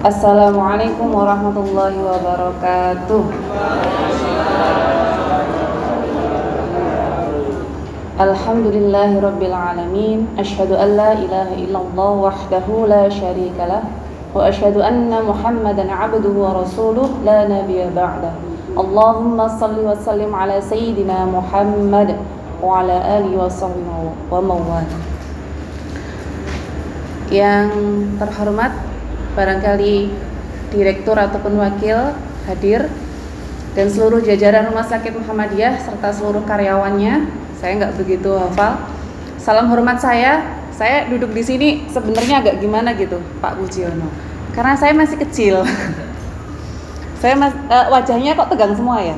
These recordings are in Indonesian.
Assalamualaikum warahmatullahi wabarakatuh. Alhamdulillahirabbil alamin. Asyhadu an la ilaha illallah wahdahu la syarikalah wa asyhadu anna Muhammadan 'abduhu wa rasuluh la nabiyya ba'dah. Allahumma shalli wa sallim ala sayyidina Muhammad wa ala alihi wa sahbihi wa mawala. Yang terhormat, barangkali direktur ataupun wakil hadir dan seluruh jajaran Rumah Sakit Muhammadiyah serta seluruh karyawannya, saya nggak begitu hafal. Salam hormat saya duduk di sini sebenarnya agak gimana gitu, Pak Pujiono, karena saya masih kecil. Wajahnya kok tegang semua ya.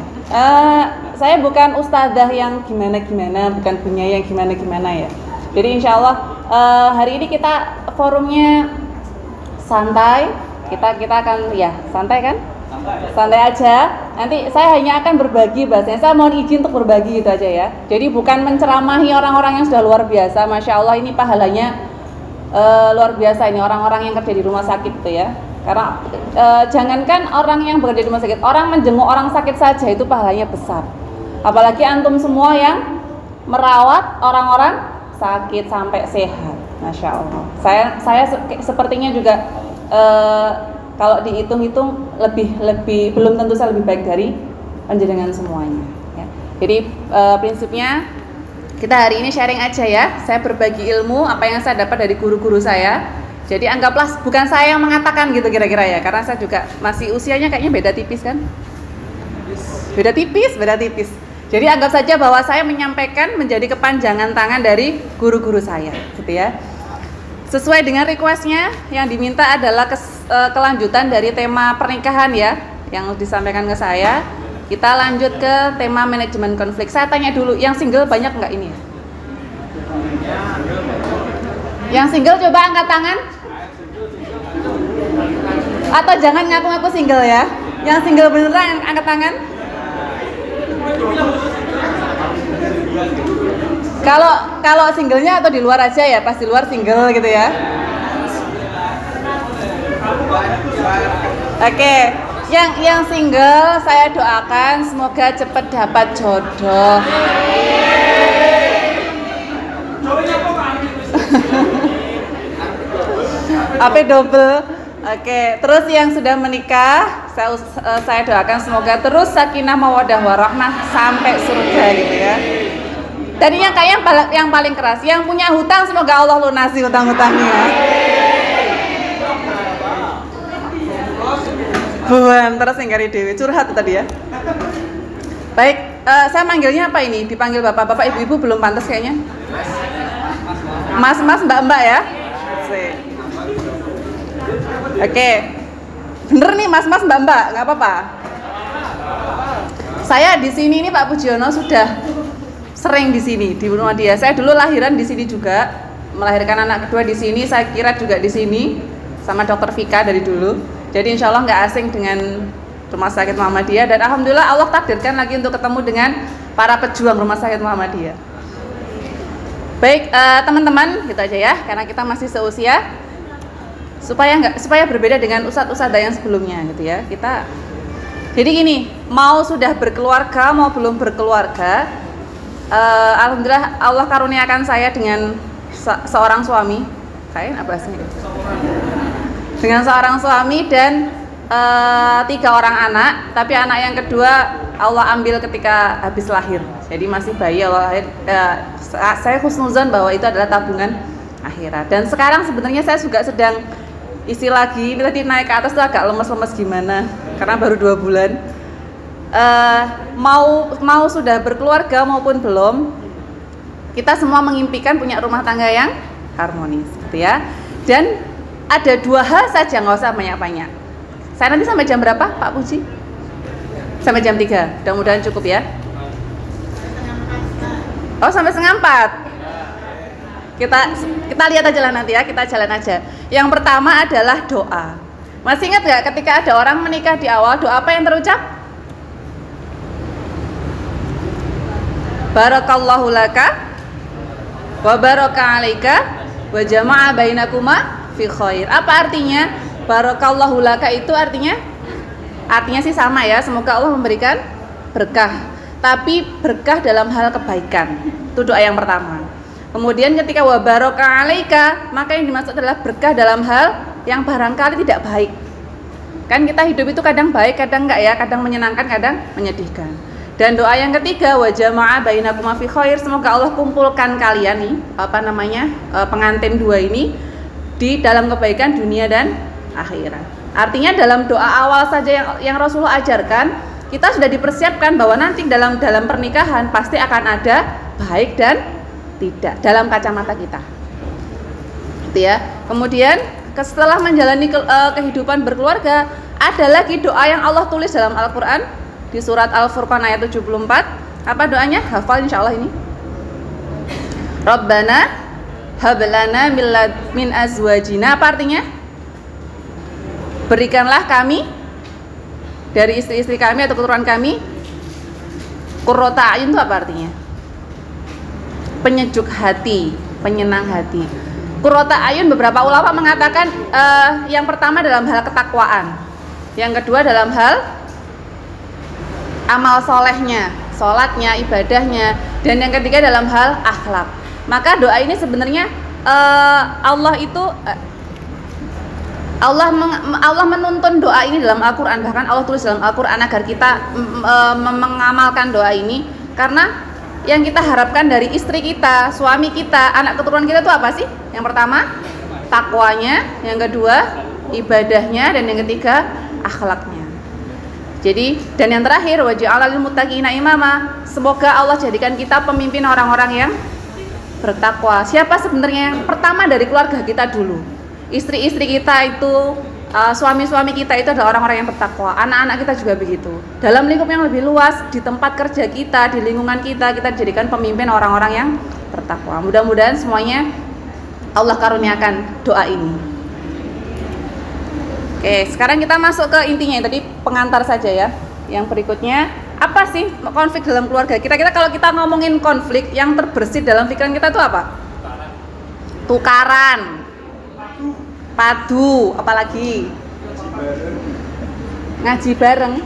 Saya bukan ustadzah yang gimana-gimana, bukan punya yang gimana-gimana ya. Jadi insya Allah hari ini kita forumnya santai, kita akan ya santai kan? Santai aja. Nanti saya hanya akan berbagi bahasanya. Saya mohon izin untuk berbagi gitu aja ya. Jadi bukan menceramahi orang-orang yang sudah luar biasa. Masya Allah ini pahalanya luar biasa ini orang-orang yang kerja di rumah sakit itu ya. Karena jangankan orang yang bekerja di rumah sakit, orang menjenguk orang sakit saja itu pahalanya besar. Apalagi antum semua yang merawat orang-orang sakit sampai sehat. Masya Allah. Saya sepertinya juga kalau dihitung-hitung lebih belum tentu saya lebih baik dari panjenengan semuanya. Ya. Jadi prinsipnya kita hari ini sharing aja ya. Saya berbagi ilmu apa yang saya dapat dari guru-guru saya. Jadi anggaplah bukan saya yang mengatakan gitu kira-kira ya, karena saya juga masih usianya kayaknya beda tipis kan? Beda tipis. Jadi anggap saja bahwa saya menyampaikan menjadi kepanjangan tangan dari guru-guru saya, gitu ya. Sesuai dengan requestnya, yang diminta adalah kelanjutan dari tema pernikahan ya, yang disampaikan ke saya. Kita lanjut ke tema manajemen konflik. Saya tanya dulu, yang single banyak nggak ini ya? Yang single coba angkat tangan. Atau jangan ngaku-ngaku single ya. Yang single beneran angkat tangan. Kalau singlenya atau di luar aja ya, pas di luar single gitu ya. Oke, yang single saya doakan semoga cepat dapat jodoh. AP double. Oke, terus yang sudah menikah saya doakan semoga terus sakinah mawaddah warahmah sampai surga gitu ya. Dan yang paling keras, yang punya hutang semoga Allah lunasi hutang-hutangnya. Buan, terus singgari dewi curhat tadi ya. Baik, saya manggilnya apa ini? Dipanggil bapak-bapak, ibu-ibu belum pantas kayaknya. Mas-mas, mbak-mbak ya. Oke, bener nih mas-mas, mbak-mbak, nggak apa-apa. Saya di sini ini Pak Pujiono sudah sering di sini di rumah dia. Saya dulu lahiran di sini juga, melahirkan anak kedua di sini. Saya kira juga di sini sama Dokter Vika dari dulu. Jadi insya Allah nggak asing dengan Rumah Sakit Muhammadiyah. Dan alhamdulillah Allah takdirkan lagi untuk ketemu dengan para pejuang Rumah Sakit Muhammadiyah. Baik teman-teman, gitu aja ya, karena kita masih seusia. Supaya berbeda dengan ustadz-ustadzah yang sebelumnya gitu ya. Jadi gini, mau sudah berkeluarga mau belum berkeluarga, alhamdulillah Allah karuniakan saya dengan seorang suami. Kayak apa sih? Dengan seorang suami dan 3 orang anak, tapi anak yang kedua Allah ambil ketika habis lahir. Jadi masih bayi Allah lahir. Saya husnuzan bahwa itu adalah tabungan akhirat. Dan sekarang sebenarnya saya juga sedang isi lagi, ini tadi naik ke atas tuh agak lemes-lemes gimana karena baru 2 bulan. Mau sudah berkeluarga maupun belum, kita semua mengimpikan punya rumah tangga yang harmonis gitu ya. Dan ada 2 hal saja, nggak usah banyak-banyak. Saya nanti sampai jam berapa Pak Puji? Sampai jam 3, mudah-mudahan cukup ya. Oh sampai 3:30. Kita lihat aja lah nanti ya, kita jalan aja. Yang pertama adalah doa. Masih ingat nggak ketika ada orang menikah di awal, doa apa yang terucap? Barakallahu laka wa baraka alaika wa jama'a bainakuma fi khair. Apa artinya? Barakallahu laka itu artinya sih sama ya, semoga Allah memberikan berkah. Tapi berkah dalam hal kebaikan. Itu doa yang pertama. Kemudian ketika wa baraka alaika, maka yang dimaksud adalah berkah dalam hal yang barangkali tidak baik. Kan kita hidup itu kadang baik, kadang enggak ya, kadang menyenangkan, kadang menyedihkan. Dan doa yang ketiga, wa jama'a bainakuma fi khair, semoga Allah kumpulkan kalian nih, pengantin dua ini di dalam kebaikan dunia dan akhirat. Artinya dalam doa awal saja yang Rasulullah ajarkan, kita sudah dipersiapkan bahwa nanti dalam pernikahan pasti akan ada baik dan tidak dalam kacamata kita. Gitu ya. Kemudian setelah menjalani kehidupan berkeluarga, ada lagi doa yang Allah tulis dalam Al-Qur'an di surat Al-Furqan ayat 74. Apa doanya? Hafal insyaallah ini. Rabbana hablana min azwajina, apa artinya? Berikanlah kami dari istri-istri kami atau keturunan kami qurrata a'yun, itu apa artinya? Penyejuk hati, penyenang hati. Qurrata a'yun, beberapa ulama mengatakan yang pertama dalam hal ketakwaan, yang kedua dalam hal amal solehnya, sholatnya, ibadahnya, dan yang ketiga dalam hal akhlak. Maka doa ini sebenarnya Allah menuntun doa ini dalam Al-Quran. Bahkan Allah tulis dalam Al-Quran agar kita mengamalkan doa ini, karena yang kita harapkan dari istri kita, suami kita, anak keturunan kita itu apa sih? Yang pertama takwanya, yang kedua ibadahnya, dan yang ketiga akhlaknya. Jadi, dan yang terakhir waja'ala lil muttaqina imama, semoga Allah jadikan kita pemimpin orang-orang yang bertakwa. Siapa sebenarnya yang pertama? Dari keluarga kita dulu. Istri-istri kita itu, suami-suami kita itu adalah orang-orang yang bertakwa. Anak-anak kita juga begitu. Dalam lingkup yang lebih luas, di tempat kerja kita, di lingkungan kita jadikan pemimpin orang-orang yang bertakwa. Mudah-mudahan semuanya Allah karuniakan doa ini. Oke, sekarang kita masuk ke intinya. Tadi pengantar saja ya. Yang berikutnya, apa sih konflik dalam keluarga? Kita kalau kita ngomongin konflik, yang terbersit dalam pikiran kita itu apa? Tukaran, padu, apalagi ngaji bareng.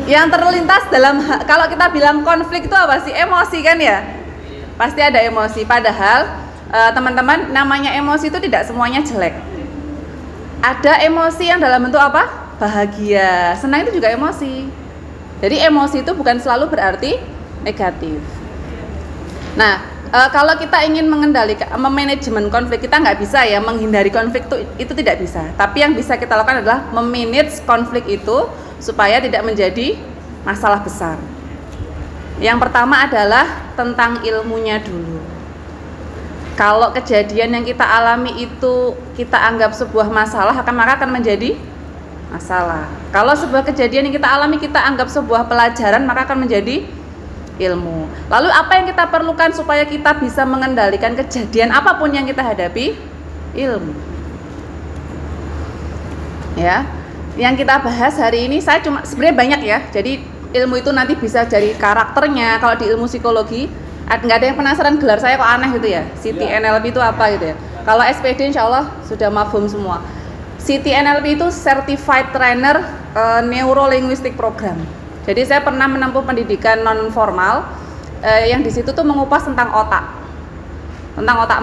Yang terlintas dalam, kalau kita bilang konflik itu apa sih? Emosi kan ya? Pasti ada emosi. Padahal teman-teman, namanya emosi itu tidak semuanya jelek. Ada emosi yang dalam bentuk apa? Bahagia, senang, itu juga emosi. Jadi emosi itu bukan selalu berarti negatif. Nah, kalau kita ingin mengendalikan, memanajemen konflik, kita nggak bisa ya menghindari konflik itu tidak bisa. Tapi yang bisa kita lakukan adalah memanage konflik itu supaya tidak menjadi masalah besar. Yang pertama adalah tentang ilmunya dulu. Kalau kejadian yang kita alami itu kita anggap sebuah masalah, maka akan menjadi masalah. Kalau sebuah kejadian yang kita alami kita anggap sebuah pelajaran, maka akan menjadi ilmu. Lalu apa yang kita perlukan supaya kita bisa mengendalikan kejadian apapun yang kita hadapi? Ilmu. Ya, yang kita bahas hari ini saya sebenarnya banyak ya. Jadi ilmu itu nanti bisa dari karakternya. Kalau di ilmu psikologi, nggak ada yang penasaran gelar saya kok aneh gitu ya. CTNLP itu apa gitu ya. Kalau SPD insya Allah sudah mafhum semua. CTNLP itu Certified Trainer Neuro-Linguistic Program. Jadi saya pernah menempuh pendidikan non formal yang di situ tuh mengupas tentang otak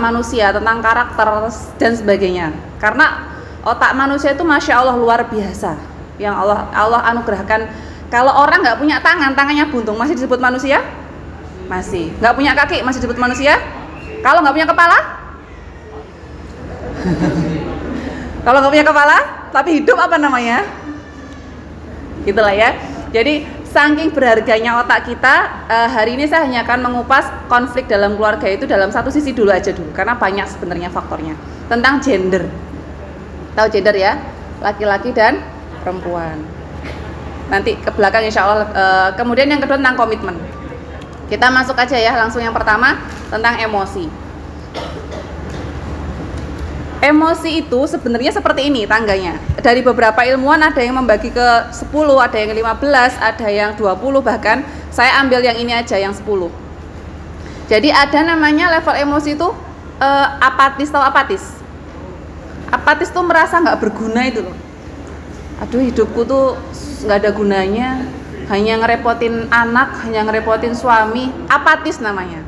manusia, tentang karakter dan sebagainya. Karena otak manusia itu masya Allah luar biasa. Yang Allah anugerahkan. Kalau orang nggak punya tangan, tangannya buntung, masih disebut manusia? Masih. Nggak punya kaki, masih disebut manusia? Kalau nggak punya kepala? Kalau nggak punya kepala, tapi hidup, apa namanya? Gitulah ya. Jadi saking berharganya otak kita, hari ini saya hanya akan mengupas konflik dalam keluarga itu dalam satu sisi dulu aja dulu, karena banyak sebenarnya faktornya. Tentang gender. Tahu gender ya? Laki-laki dan perempuan. Nanti ke belakang insya Allah. Kemudian yang kedua tentang komitmen. Kita masuk aja ya, langsung yang pertama tentang emosi. Emosi itu sebenarnya seperti ini tangganya. Dari beberapa ilmuwan ada yang membagi ke 10, ada yang 15, ada yang 20 bahkan. Saya ambil yang ini aja, yang 10. Jadi ada namanya level emosi itu apatis. Tahu apatis? Apatis tuh merasa nggak berguna itu loh. Aduh, hidupku tuh nggak ada gunanya, hanya ngerepotin anak, hanya ngerepotin suami. Apatis namanya.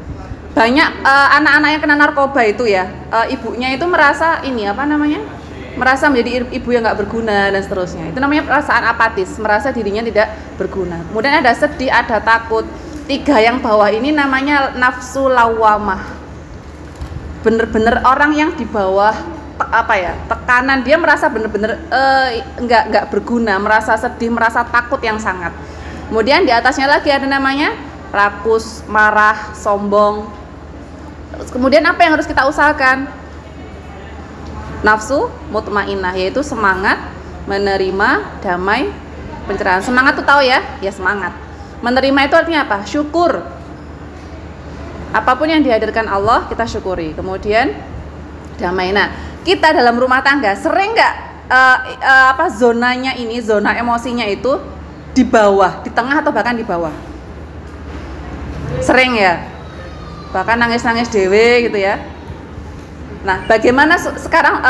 Banyak anak-anak yang kena narkoba itu ya, ibunya itu merasa ini apa namanya, merasa menjadi ibu yang nggak berguna dan seterusnya. Itu namanya perasaan apatis, merasa dirinya tidak berguna. Kemudian ada sedih, ada takut. 3 yang bawah ini namanya nafsu lawamah. Bener-bener orang yang di bawah tekanan, dia merasa bener-bener nggak berguna, merasa sedih, merasa takut yang sangat. Kemudian di atasnya lagi ada namanya rakus, marah, sombong. Kemudian apa yang harus kita usahakan? Nafsu mutmainnah, yaitu semangat, menerima, damai, pencerahan. Semangat tuh tahu ya? Ya semangat. Menerima itu artinya apa? Syukur. Apapun yang dihadirkan Allah kita syukuri. Kemudian damai. Nah, kita dalam rumah tangga sering nggak zonanya ini, zona emosinya itu di bawah, di tengah atau bahkan di bawah? Sering ya, bahkan nangis-nangis dewe gitu ya. Nah, bagaimana sekarang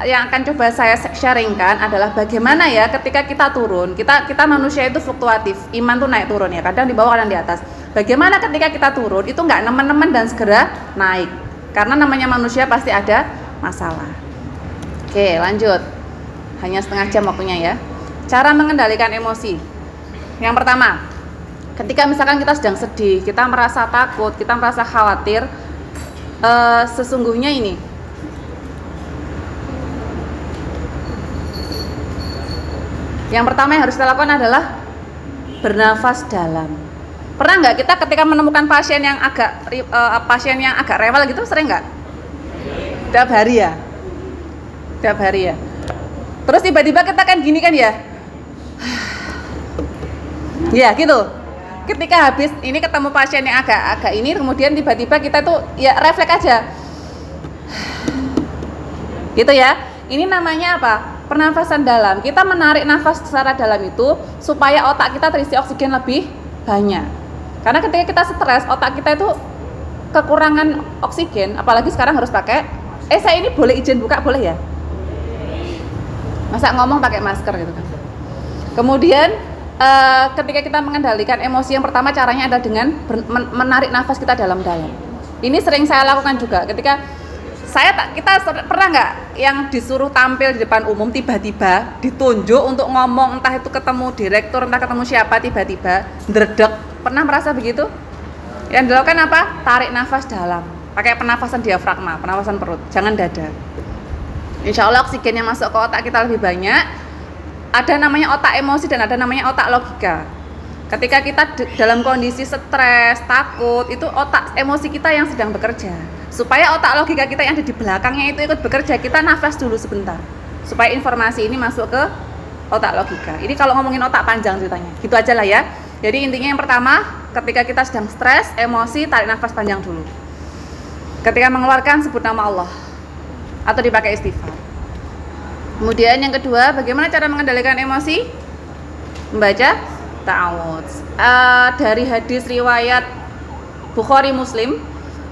yang akan coba saya sharingkan adalah bagaimana ya ketika kita turun, kita manusia itu fluktuatif, iman tuh naik turun ya, kadang di bawah kadang di atas. Bagaimana ketika kita turun itu nggak nemen-nemen dan segera naik, karena namanya manusia pasti ada masalah. Oke, lanjut. Hanya setengah jam waktunya ya. Cara mengendalikan emosi. Yang pertama, ketika misalkan kita sedang sedih, kita merasa takut, kita merasa khawatir, sesungguhnya ini yang pertama yang harus kita lakukan adalah bernafas dalam. Pernah nggak kita ketika menemukan pasien yang agak rewel gitu, sering nggak? Tiap hari ya. Terus tiba-tiba kita kan gini kan ya, ya gitu. Ketika habis ini ketemu pasien yang agak ini, kemudian tiba-tiba kita tuh ya refleks aja, gitu ya. Ini namanya apa? Pernafasan dalam. Kita menarik nafas secara dalam itu supaya otak kita terisi oksigen lebih banyak. Karena ketika kita stres, otak kita itu kekurangan oksigen. Apalagi sekarang harus pakai. Saya ini boleh izin buka boleh ya? Masa ngomong pakai masker gitu kan? Kemudian ketika kita mengendalikan emosi, yang pertama caranya adalah dengan menarik nafas kita dalam-dalam. Ini sering saya lakukan juga ketika kita pernah nggak yang disuruh tampil di depan umum, tiba-tiba ditunjuk untuk ngomong, entah itu ketemu direktur, entah ketemu siapa, tiba-tiba ndredeg. Pernah merasa begitu? Yang dilakukan apa? Tarik nafas dalam, pakai pernafasan diafragma, pernafasan perut, jangan dada. Insya Allah oksigen yang masuk ke otak kita lebih banyak. Ada namanya otak emosi dan ada namanya otak logika. Ketika kita dalam kondisi stres, takut, itu otak emosi kita yang sedang bekerja. Supaya otak logika kita yang ada di belakangnya itu ikut bekerja, kita nafas dulu sebentar. Supaya informasi ini masuk ke otak logika. Ini kalau ngomongin otak panjang ceritanya. Gitu aja lah ya. Jadi intinya yang pertama, ketika kita sedang stres, emosi, tarik nafas panjang dulu. Ketika mengeluarkan, sebut nama Allah. Atau dipakai istighfar. Kemudian yang kedua, bagaimana cara mengendalikan emosi? Membaca ta'awudz. Dari hadis riwayat Bukhari Muslim,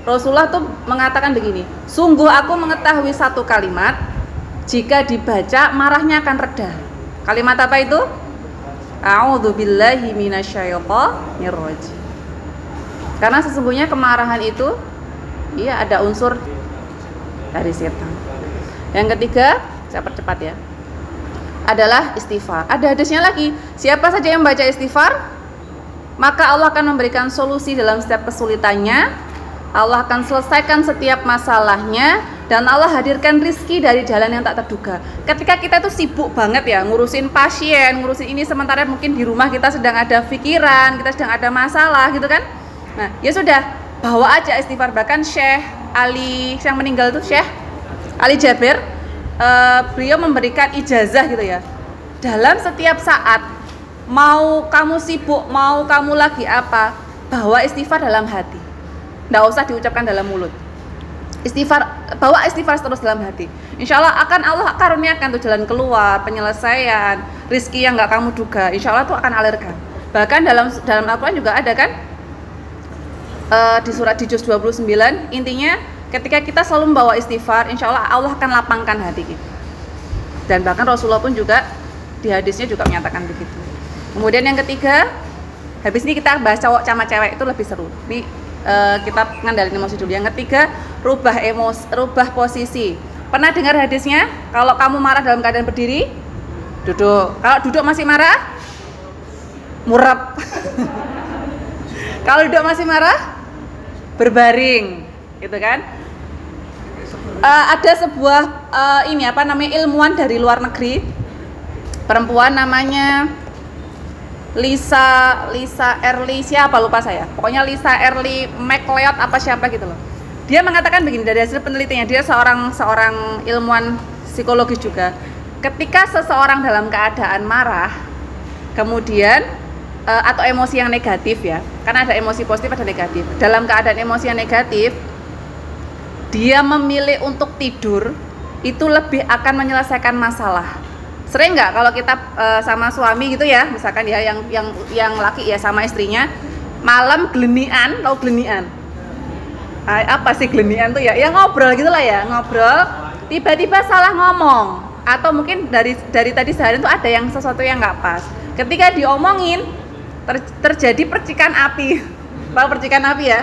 Rasulullah tuh mengatakan begini, sungguh aku mengetahui satu kalimat, jika dibaca marahnya akan reda. Kalimat apa itu? A'udzubillahi minasyaitonir rajim. Karena sesungguhnya kemarahan itu ada unsur dari setan. Yang ketiga, saya percepat ya, adalah istighfar. Ada hadisnya lagi, siapa saja yang baca istighfar, maka Allah akan memberikan solusi dalam setiap kesulitannya, Allah akan selesaikan setiap masalahnya, dan Allah hadirkan rizki dari jalan yang tak terduga. Ketika kita tuh sibuk banget ya, ngurusin pasien, ngurusin ini, sementara mungkin di rumah kita sedang ada pikiran, kita sedang ada masalah gitu kan. Nah ya sudah, bawa aja istighfar. Bahkan Syekh Ali yang meninggal tuh, Syekh Ali Jabir, beliau memberikan ijazah gitu ya, dalam setiap saat, mau kamu sibuk, mau kamu lagi apa, bawa istighfar dalam hati, nggak usah diucapkan dalam mulut. Bawa istighfar terus dalam hati. Insya Allah akan Allah karuniakan tuh jalan keluar, penyelesaian, rizki yang nggak kamu duga. Insya Allah tuh akan alirkan. Bahkan dalam Al-Quran juga ada kan, di surat di juz 29, intinya ketika kita selalu membawa istighfar, insya Allah Allah akan lapangkan hati kita. Dan bahkan Rasulullah pun juga di hadisnya juga menyatakan begitu. Kemudian yang ketiga, habis ini kita bahas cowok sama cewek itu lebih seru. Ini kita ngandalin emosi dulu. Yang ketiga, rubah posisi. Pernah dengar hadisnya? Kalau kamu marah dalam keadaan berdiri, duduk. Kalau duduk masih marah, murab. Kalau duduk masih marah, berbaring, gitu kan? Ada sebuah ilmuwan dari luar negeri, perempuan namanya Lisa Early, siapa lupa saya. Pokoknya Lisa Early MacLeod apa siapa gitu loh. Dia mengatakan begini, dari hasil penelitiannya, dia seorang ilmuwan psikologi juga. Ketika seseorang dalam keadaan marah, kemudian atau emosi yang negatif ya, karena ada emosi positif ada negatif. Dalam keadaan emosi yang negatif, dia memilih untuk tidur itu lebih akan menyelesaikan masalah. Sering nggak kalau kita sama suami gitu ya, misalkan ya yang laki ya sama istrinya malam gelenian, tahu gelenian? Apa sih gelenian tuh ya? Ya ngobrol gitulah ya, ngobrol. Tiba-tiba salah ngomong atau mungkin dari tadi sehari itu ada yang sesuatu yang nggak pas. Ketika diomongin terjadi percikan api. Tahu percikan api ya?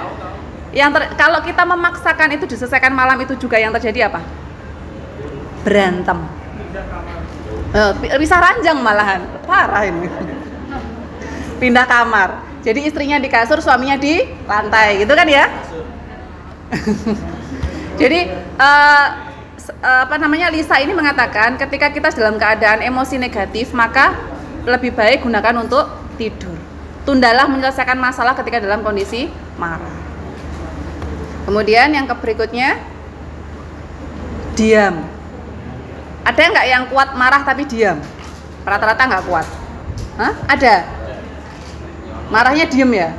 Kalau kita memaksakan itu diselesaikan malam itu juga yang terjadi apa? Berantem. Bisa ranjang malahan, parah ini. Pindah kamar. Jadi istrinya di kasur, suaminya di lantai, gitu kan ya? Jadi Lisa ini mengatakan ketika kita dalam keadaan emosi negatif, maka lebih baik gunakan untuk tidur. Tundalah menyelesaikan masalah ketika dalam kondisi marah. Kemudian yang berikutnya, diam. Ada nggak yang kuat marah tapi diam? Rata-rata nggak kuat. Hah? Ada? Marahnya diem ya?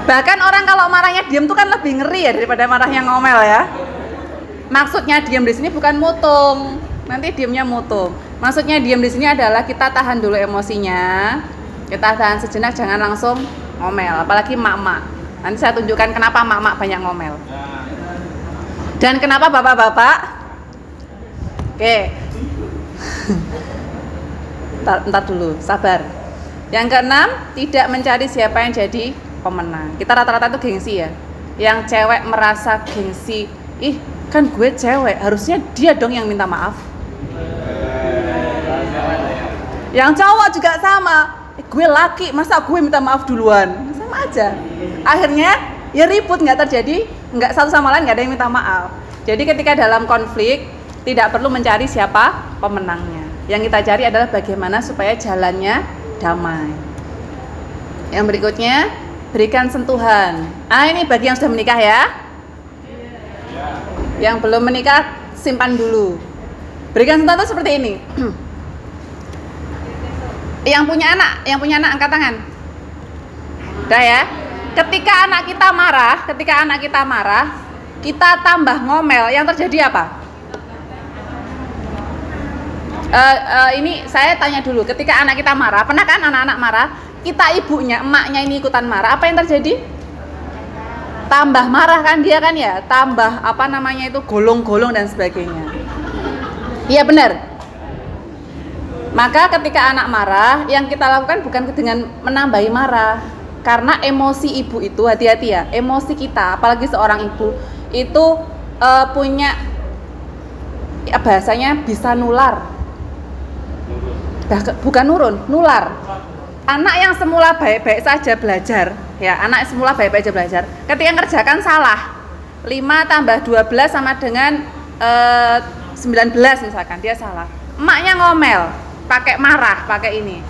Bahkan orang kalau marahnya diem tuh kan lebih ngeri ya daripada marahnya ngomel ya. Maksudnya diem di sini bukan mutung, nanti diemnya mutung. Maksudnya diem di sini adalah kita tahan dulu emosinya, kita tahan sejenak, jangan langsung ngomel. Apalagi mak-mak. Nanti saya tunjukkan kenapa mak-mak banyak ngomel. Dan kenapa bapak-bapak? Oke. Ntar dulu, sabar. Yang keenam, tidak mencari siapa yang jadi pemenang. Kita rata-rata tuh gengsi ya. Yang cewek merasa gengsi, ih kan gue cewek, harusnya dia dong yang minta maaf. Yang cowok juga sama, gue laki, masa gue minta maaf duluan? Sama aja. Akhirnya ya ribut, nggak terjadi, nggak satu sama lain nggak ada yang minta maaf. Jadi ketika dalam konflik tidak perlu mencari siapa pemenangnya. Yang kita cari adalah bagaimana supaya jalannya damai. Yang berikutnya, berikan sentuhan. Ini bagi yang sudah menikah ya. Yang belum menikah simpan dulu. Berikan sentuhan itu seperti ini. Yang punya anak angkat tangan. Udah ya. Ketika anak kita marah, kita tambah ngomel, yang terjadi apa? Ini saya tanya dulu, ketika anak kita marah, pernah kan anak-anak marah, kita ibunya, emaknya ini ikutan marah, apa yang terjadi? Tambah marah kan dia kan ya, tambah golong-golong dan sebagainya. Iya benar. Maka ketika anak marah, yang kita lakukan bukan dengan menambahi marah, karena emosi ibu itu, hati-hati ya, emosi kita, apalagi seorang ibu itu punya ya, bahasanya bisa nular. Bukan nular. Anak yang semula baik-baik saja belajar, ya, anak semula baik-baik saja belajar. Ketika ngerjakan salah, 5 tambah 12 sama dengan 19 misalkan, dia salah. Emaknya ngomel, pakai marah, pakai ini.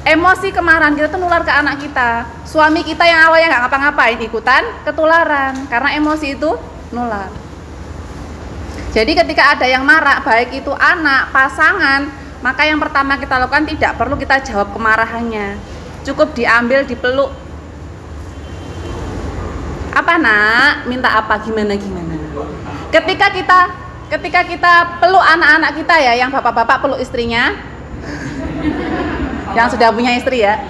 Emosi kemarahan kita tuh nular ke anak kita. Suami kita yang awalnya nggak ngapa-ngapain ikutan ketularan karena emosi itu nular. Jadi ketika ada yang marah, baik itu anak, pasangan, maka yang pertama kita lakukan tidak perlu kita jawab kemarahannya, cukup diambil, dipeluk. Apa nak? Minta apa? Gimana? Ketika kita peluk anak-anak kita ya, yang bapak-bapak peluk istrinya, yang sudah punya istri ya,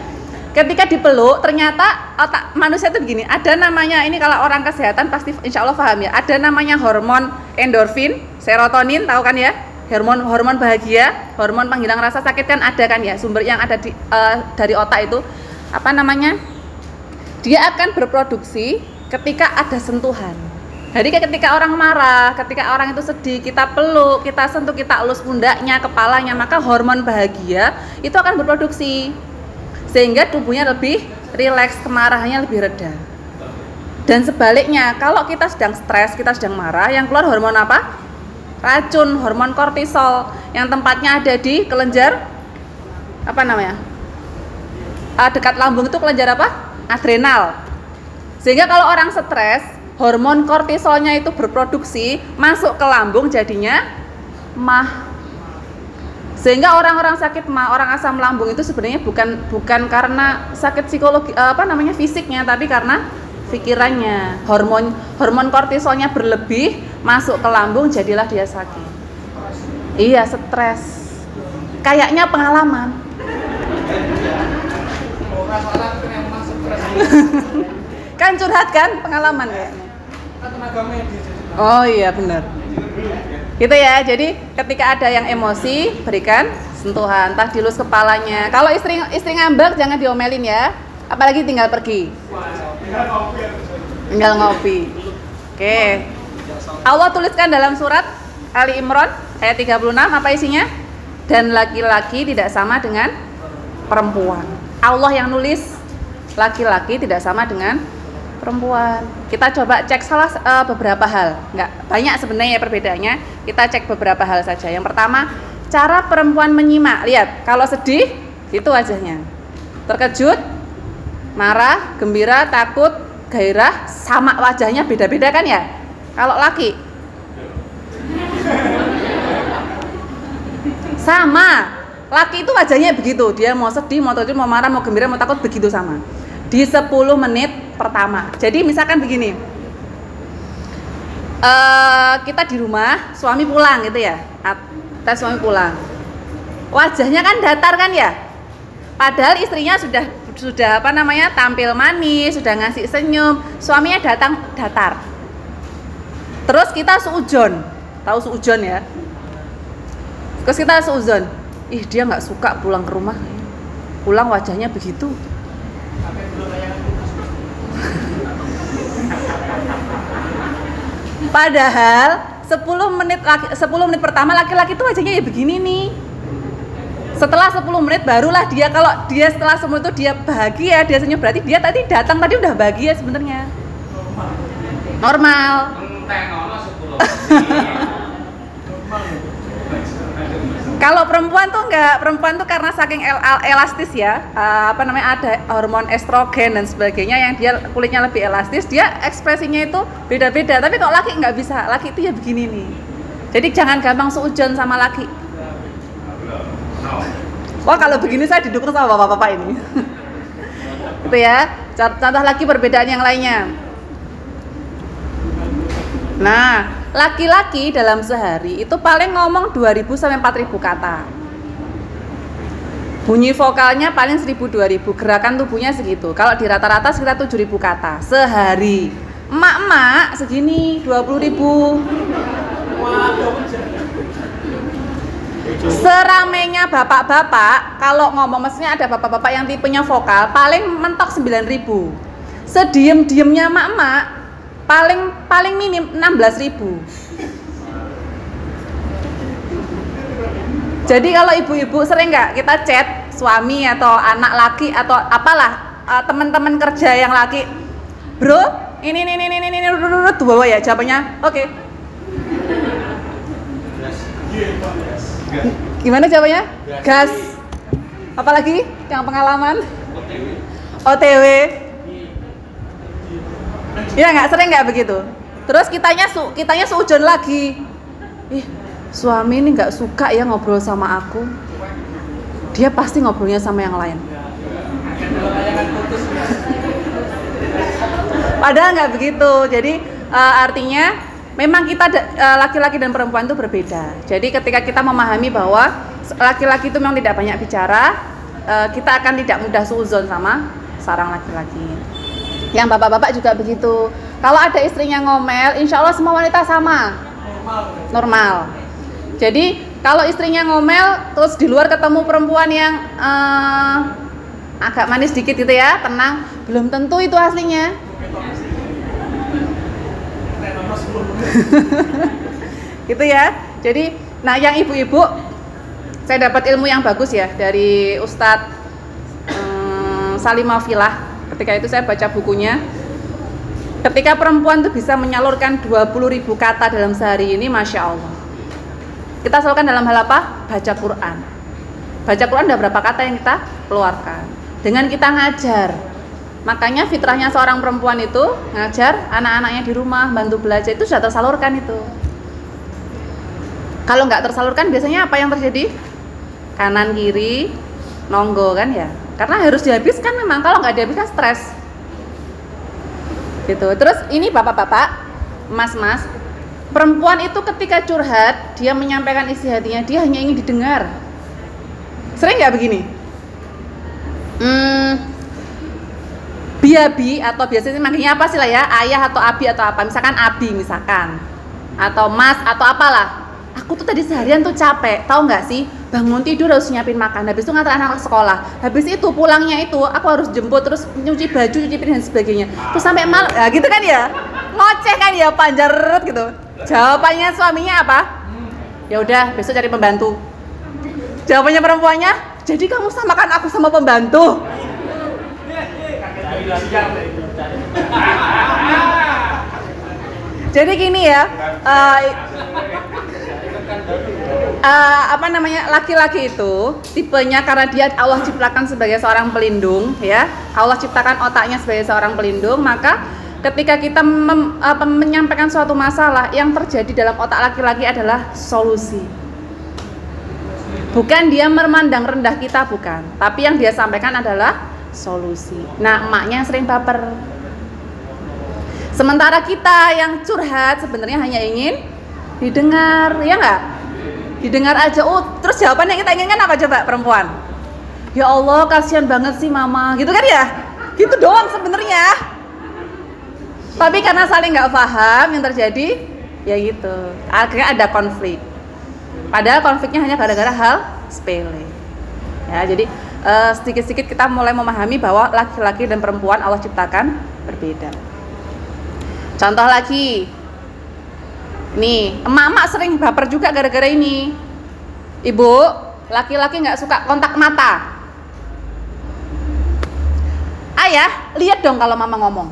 ketika dipeluk ternyata otak manusia itu begini, ada namanya, ini kalau orang kesehatan pasti insya Allah paham ya, ada namanya hormon endorfin, serotonin, tahu kan ya, hormon bahagia, hormon penghilang rasa sakit kan ada kan ya, sumber yang ada di dari otak itu apa namanya, dia akan berproduksi ketika ada sentuhan. Jadi ketika orang marah, ketika orang itu sedih, kita peluk, kita sentuh, kita elus pundaknya, kepalanya, maka hormon bahagia itu akan berproduksi sehingga tubuhnya lebih rileks, kemarahannya lebih reda. Dan sebaliknya, kalau kita sedang stres, kita sedang marah, yang keluar hormon apa? Racun, hormon kortisol yang tempatnya ada di kelenjar apa namanya? Dekat lambung itu kelenjar apa? Adrenal. Sehingga kalau orang stres, hormon kortisolnya itu berproduksi, masuk ke lambung, jadinya mah. Sehingga orang-orang sakit mah, orang asam lambung itu sebenarnya bukan karena sakit psikologi fisiknya, tapi karena pikirannya. Hormon kortisolnya berlebih, masuk ke lambung, jadilah dia sakit. Iya, stres. Kayaknya pengalaman. Kan curhat kan, pengalaman kayaknya. Oh iya benar. Gitu ya. Jadi ketika ada yang emosi, berikan sentuhan, entah dilus kepalanya. Kalau istri ngambek jangan diomelin ya. Apalagi tinggal pergi. Tinggal ngopi. Oke. Allah tuliskan dalam surat Ali Imran ayat 36 apa isinya? Dan laki-laki tidak sama dengan perempuan. Allah yang nulis, laki-laki tidak sama dengan perempuan. Kita coba cek beberapa hal, nggak banyak sebenarnya perbedaannya. Kita cek beberapa hal saja. Yang pertama, cara perempuan menyimak. Lihat, kalau sedih itu wajahnya, terkejut, marah, gembira, takut, gairah, sama wajahnya beda-beda kan ya. Kalau laki sama, laki itu wajahnya begitu, dia mau sedih, mau terkejut, mau marah, mau gembira, mau takut, begitu sama di 10 menit pertama. Jadi misalkan begini, kita di rumah, suami pulang gitu ya, suami pulang, wajahnya kan datar kan ya, padahal istrinya sudah tampil manis, sudah ngasih senyum, suaminya datang datar. Terus kita suudzon, tahu suudzon ya, terus kita suudzon, ih dia nggak suka pulang ke rumah, pulang wajahnya begitu. Padahal 10 menit pertama laki-laki itu wajahnya ya begini nih. Setelah 10 menit barulah dia, kalau dia setelah semua itu dia bahagia, dia senyum, berarti dia tadi datang tadi udah bahagia sebenarnya. Normal. Kalau perempuan tuh enggak, perempuan tuh karena saking elastis ya, ada hormon estrogen dan sebagainya yang dia kulitnya lebih elastis, dia ekspresinya itu beda-beda. Tapi kalau laki nggak bisa, laki itu ya begini nih. Jadi jangan gampang suudzon sama laki. Wah kalau begini saya didukung sama bapak-bapak ini. Itu ya, contoh lagi perbedaan yang lainnya. Nah, laki-laki dalam sehari itu paling ngomong 2.000 sampai 4.000 kata. Bunyi vokalnya paling 1.000-2.000, gerakan tubuhnya segitu. Kalau di rata-rata sekitar 7.000 kata sehari. Emak-emak segini 20.000. Seramainya bapak-bapak, kalau ngomong maksudnya ada bapak-bapak yang tipenya vokal, paling mentok 9.000. Sediem-diemnya emak-emak paling minim 16.000. Jadi kalau ibu-ibu sering nggak kita chat suami atau anak laki atau apalah teman-teman kerja yang laki, bro ini bawa ya jawabannya oke. Gimana jawabannya? Gas. Apalagi yang pengalaman? OTW. Ya nggak, sering nggak begitu. Terus kitanya suudzon lagi. Ih, suami ini nggak suka ya ngobrol sama aku. Dia pasti ngobrolnya sama yang lain. Padahal nggak begitu. Jadi artinya memang kita laki-laki dan perempuan itu berbeda. Jadi ketika kita memahami bahwa laki-laki itu memang tidak banyak bicara, kita akan tidak mudah suudzon sama seorang laki-laki. Yang bapak-bapak juga begitu. Kalau ada istrinya ngomel, insya Allah semua wanita sama, normal. Jadi kalau istrinya ngomel, terus di luar ketemu perempuan yang agak manis dikit gitu ya, tenang, belum tentu itu aslinya. Gitu ya. Jadi, nah yang ibu-ibu, saya dapat ilmu yang bagus ya dari Ustadz Salimah Filah. Ketika itu saya baca bukunya. Ketika perempuan itu bisa menyalurkan 20.000 kata dalam sehari ini, Masya Allah. Kita salurkan dalam hal apa? Baca Quran. Baca Quran ada berapa kata yang kita keluarkan? Dengan kita ngajar. Makanya fitrahnya seorang perempuan itu ngajar anak-anaknya di rumah, bantu belajar, itu sudah tersalurkan itu. Kalau nggak tersalurkan biasanya apa yang terjadi? Kanan kiri nonggo kan ya. Karena harus dihabiskan memang, kalau nggak dihabiskan stres. Gitu. Terus ini bapak-bapak, mas-mas, perempuan itu ketika curhat, dia menyampaikan isi hatinya, dia hanya ingin didengar. Sering nggak begini? Biabi atau biasanya manggilnya apa sih lah ya, ayah atau abi atau apa, misalkan abi misalkan, atau mas atau apalah. Aku tuh tadi seharian tuh capek, tahu nggak sih, bangun tidur harus nyiapin makan, habis itu ngantar anak ke sekolah, habis itu pulangnya itu aku harus jemput, terus nyuci baju, cuci piring dan sebagainya, terus sampai malam, ya gitu kan ya, ngoceh kan ya, panjeret gitu. Jawabannya suaminya apa? Ya udah, besok cari pembantu. Jawabannya perempuannya, jadi kamu samakan aku sama pembantu. Jadi gini ya, laki-laki itu tipenya karena dia Allah ciptakan sebagai seorang pelindung ya, Allah ciptakan otaknya sebagai seorang pelindung, maka ketika kita menyampaikan suatu masalah, yang terjadi dalam otak laki-laki adalah solusi. Bukan dia memandang rendah kita, bukan, tapi yang dia sampaikan adalah solusi. Nah, emaknya yang sering baper. Sementara kita yang curhat sebenarnya hanya ingin didengar, ya nggak? Didengar aja. Terus jawaban yang kita inginkan apa coba perempuan? Ya Allah, kasihan banget sih mama, gitu kan ya? Gitu doang sebenarnya. Tapi karena saling nggak paham, yang terjadi ya gitu. Akhirnya ada konflik. Padahal konfliknya hanya gara-gara hal sepele. Ya, jadi sedikit-sedikit kita mulai memahami bahwa laki-laki dan perempuan Allah ciptakan berbeda. Contoh lagi, nih emak-emak sering baper juga gara-gara ini. Ibu, laki-laki nggak suka kontak mata. Ayah, lihat dong kalau mama ngomong.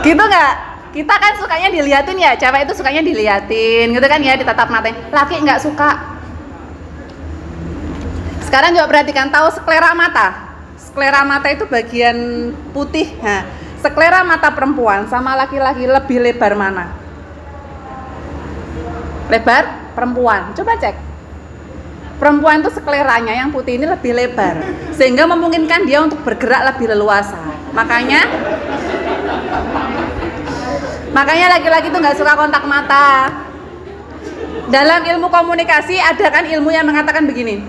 Gitu nggak? Kita kan sukanya diliatin ya, cewek itu sukanya diliatin, gitu kan ya, ditatap matanya. Laki nggak suka. Sekarang coba perhatikan, tahu sklera mata? Sklera mata itu bagian putih. Nah, sklera mata perempuan sama laki-laki lebih lebar mana? Lebar perempuan. Coba cek. Perempuan itu skleranya yang putih ini lebih lebar, sehingga memungkinkan dia untuk bergerak lebih leluasa. Makanya laki-laki itu nggak suka kontak mata. Dalam ilmu komunikasi ada kan ilmu yang mengatakan begini,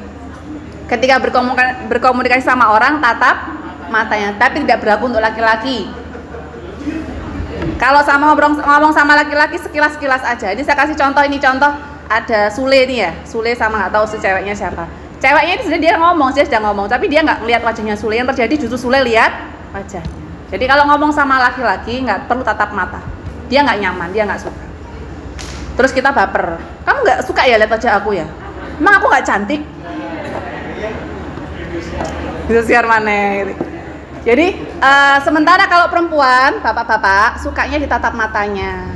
ketika berkomunikasi sama orang tatap matanya, tapi tidak berlaku untuk laki-laki. Kalau sama ngomong sama laki-laki sekilas-sekilas aja. Ini saya kasih contoh, ini contoh ada Sule nih ya, Sule sama nggak tahu si ceweknya siapa. Ceweknya itu sudah dia sedang ngomong, tapi dia nggak melihat wajahnya Sule. Yang terjadi justru Sule lihat wajahnya. Jadi kalau ngomong sama laki-laki nggak perlu tatap mata. Dia nggak nyaman, dia nggak suka. Terus kita baper, kamu nggak suka ya lihat wajah aku ya? Emang aku nggak cantik? Gitu siar mana gitu. Jadi sementara kalau perempuan, bapak-bapak sukanya ditatap matanya,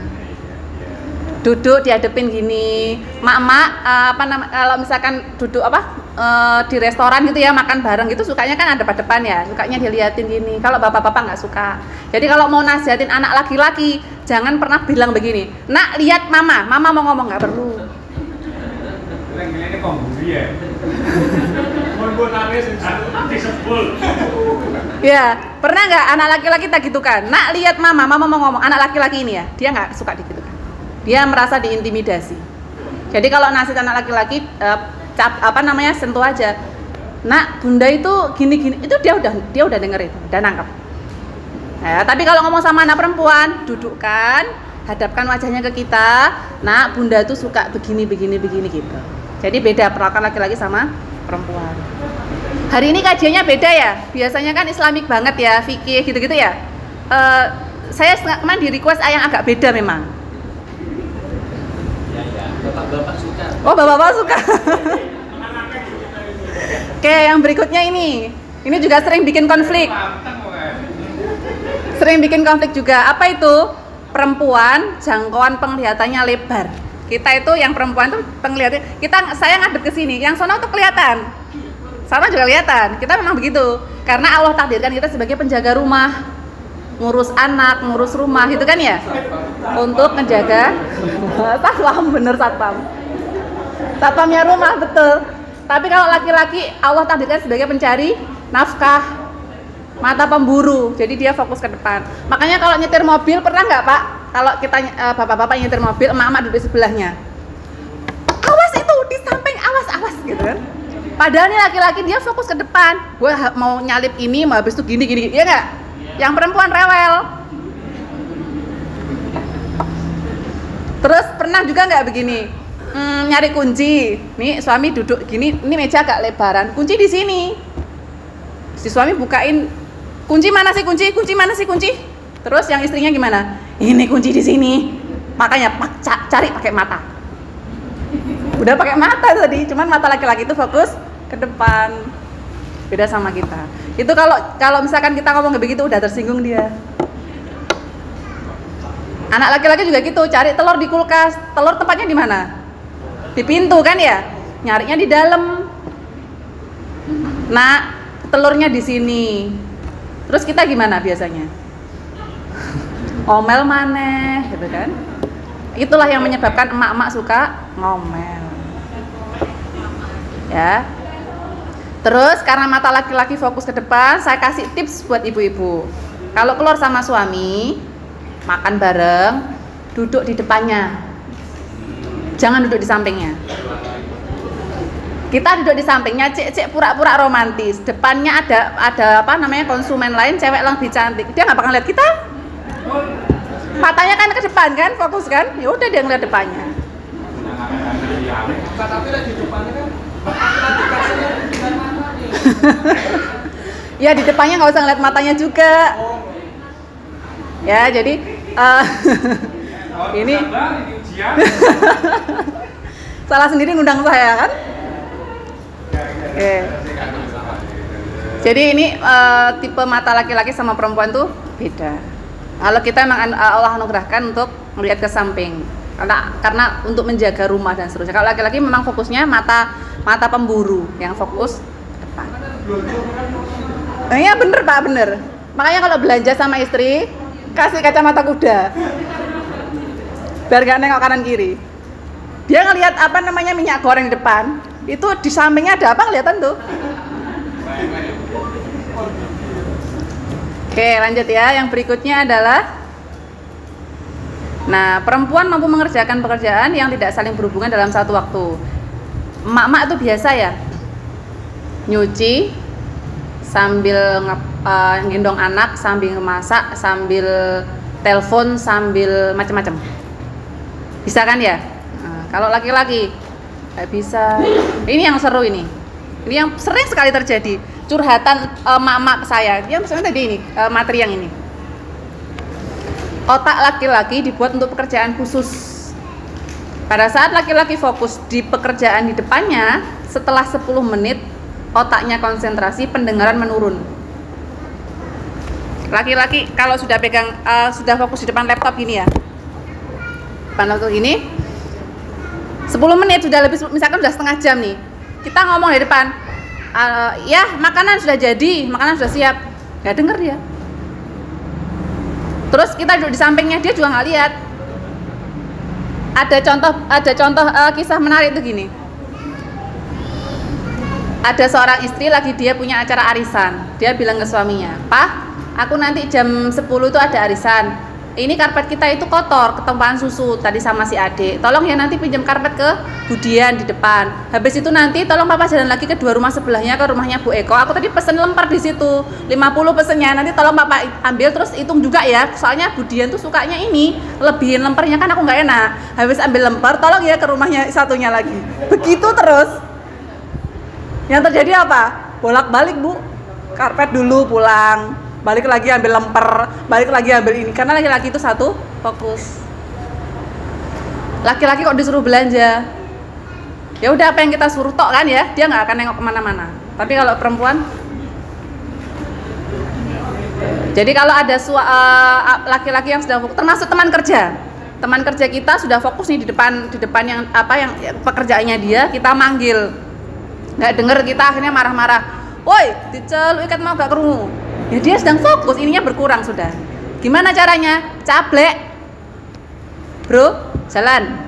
duduk dihadepin gini, mak-mak kalau misalkan duduk di restoran gitu ya, makan bareng gitu, sukanya kan ada depan ya, sukanya diliatin gini. Kalau bapak-bapak nggak suka. Jadi kalau mau nasihatin anak laki-laki, jangan pernah bilang begini, nak lihat mama mau ngomong, nggak perlu. Ya, pernah nggak anak laki-laki kita gitu kan? Nak lihat mama mau ngomong, anak laki-laki ini ya, dia nggak suka digitukan. Dia merasa diintimidasi. Jadi kalau nasihat anak laki-laki sentuh aja. Nak, bunda itu gini-gini, itu dia udah denger itu, udah nangkep. Nah, tapi kalau ngomong sama anak perempuan, dudukkan, hadapkan wajahnya ke kita. Nak, bunda itu suka begini gitu. Jadi beda perlakuan laki-laki sama perempuan. Hari ini kajiannya beda ya. Biasanya kan Islamik banget ya, fikih gitu-gitu ya. Saya kemarin di request yang agak beda memang. Bapak suka. Oh, bapak suka. Oke, yang berikutnya ini juga sering bikin konflik. Sering bikin konflik juga. Apa itu? Perempuan jangkauan penglihatannya lebar. Kita itu yang perempuan tuh penglihatan. Saya ngadep ke sini, yang sono tuh kelihatan. Sana juga kelihatan. Kita memang begitu. Karena Allah takdirkan kita sebagai penjaga rumah, ngurus anak, ngurus rumah, gitu kan ya? Untuk menjaga satpam, bener satpam. Satpamnya rumah, betul. Tapi kalau laki-laki Allah takdirkan sebagai pencari nafkah, mata pemburu, jadi dia fokus ke depan. Makanya kalau nyetir mobil, pernah nggak Pak? Kalau kita bapak-bapak nyetir mobil, emak-emak duduk di sebelahnya. Awas itu di samping, awas gitu kan? Padahal nih laki-laki dia fokus ke depan. Gue mau nyalip ini, mau habis itu gini, iya nggak? Yang perempuan rewel. Terus pernah juga nggak begini? Nyari kunci, nih suami duduk gini, ini meja agak lebaran, kunci di sini. Si suami bukain, kunci mana sih kunci? Terus yang istrinya gimana? Ini kunci di sini. Makanya cari pakai mata. Udah pakai mata tadi, cuman mata laki-laki itu fokus ke depan. Beda sama kita. Itu kalau misalkan kita ngomong begitu udah tersinggung dia. Anak laki-laki juga gitu, cari telur di kulkas. Telur tempatnya di mana? Di pintu kan ya, nyarinya di dalam. Nah, telurnya di sini. Terus kita gimana biasanya? Ngomel maneh, gitu kan? Itulah yang menyebabkan emak-emak suka ngomel. Ya. Terus karena mata laki-laki fokus ke depan, saya kasih tips buat ibu-ibu. Kalau keluar sama suami, makan bareng, duduk di depannya. Jangan duduk di sampingnya. Kita duduk di sampingnya, cek pura-pura romantis. Depannya ada konsumen lain, cewek lebih cantik. Dia nggak bakal lihat kita. Matanya kan ke depan kan, fokus kan. Ya udah dia ngeliat depannya. Tapi di depannya kan Ya di depannya nggak usah ngeliat matanya juga. Ya jadi ini salah sendiri ngundang saya kan. Oke. Jadi ini tipe mata laki-laki sama perempuan tuh beda. Kalau kita memang Allah anugerahkan untuk melihat ke samping, karena untuk menjaga rumah dan seterusnya. Kalau laki-laki memang fokusnya mata pemburu yang fokus depan. Iya bener Pak, bener. Makanya kalau belanja sama istri kasih kacamata kuda, biar gak nengok kanan kiri. Dia ngelihat minyak goreng di depan, itu di sampingnya ada apa kelihatan tuh. Oke, lanjut ya. Yang berikutnya adalah, nah, perempuan mampu mengerjakan pekerjaan yang tidak saling berhubungan dalam satu waktu. Emak-emak itu biasa ya, nyuci sambil gendong anak, sambil masak, sambil telepon, sambil macam-macam. Bisa kan ya? Nah, kalau laki-laki nggak bisa. Ini yang seru ini yang sering sekali terjadi. Curhatan emak-emak saya, yang misalnya tadi ini materi yang ini. Otak laki-laki dibuat untuk pekerjaan khusus. Pada saat laki-laki fokus di pekerjaan di depannya, setelah 10 menit otaknya konsentrasi, pendengaran menurun. Laki-laki kalau sudah sudah fokus di depan laptop gini ya, depan laptop ini 10 menit sudah lebih, misalkan sudah setengah jam nih, kita ngomong di depan, ya makanan sudah jadi, makanan sudah siap, nggak denger dia. Terus kita duduk di sampingnya, dia juga nggak lihat. Ada contoh kisah menarik tuh gini. Ada seorang istri lagi dia punya acara arisan. Dia bilang ke suaminya, "Pak, aku nanti jam 10 itu ada arisan. ini karpet kita itu kotor, ketumpahan susu tadi sama si adik. Tolong ya nanti pinjam karpet ke Budian di depan. Habis itu nanti tolong papa jalan lagi ke 2 rumah sebelahnya, ke rumahnya Bu Eko. Aku tadi pesen lemper di situ, 50 pesennya. Nanti tolong papa ambil terus hitung juga ya. Soalnya Budian tuh sukanya ini, lebihin lempernya kan aku nggak enak. Habis ambil lemper, tolong ya ke rumahnya satunya lagi. Begitu terus. Yang terjadi apa? Bolak-balik Bu. Karpet dulu pulang. Balik lagi ambil lemper, balik lagi ambil ini, karena laki-laki itu satu fokus. Laki-laki kok disuruh belanja, ya udah apa yang kita suruh tok kan ya, dia nggak akan nengok kemana-mana. Tapi kalau perempuan, jadi kalau ada laki-laki yang sedang fokus, termasuk teman kerja kita sudah fokus nih di depan yang pekerjaannya dia, kita manggil, nggak denger kita akhirnya marah-marah, woi dicel ikat mau gak kerungu. Ya dia sedang fokus, ininya berkurang sudah. Gimana caranya? Cablek, bro, jalan,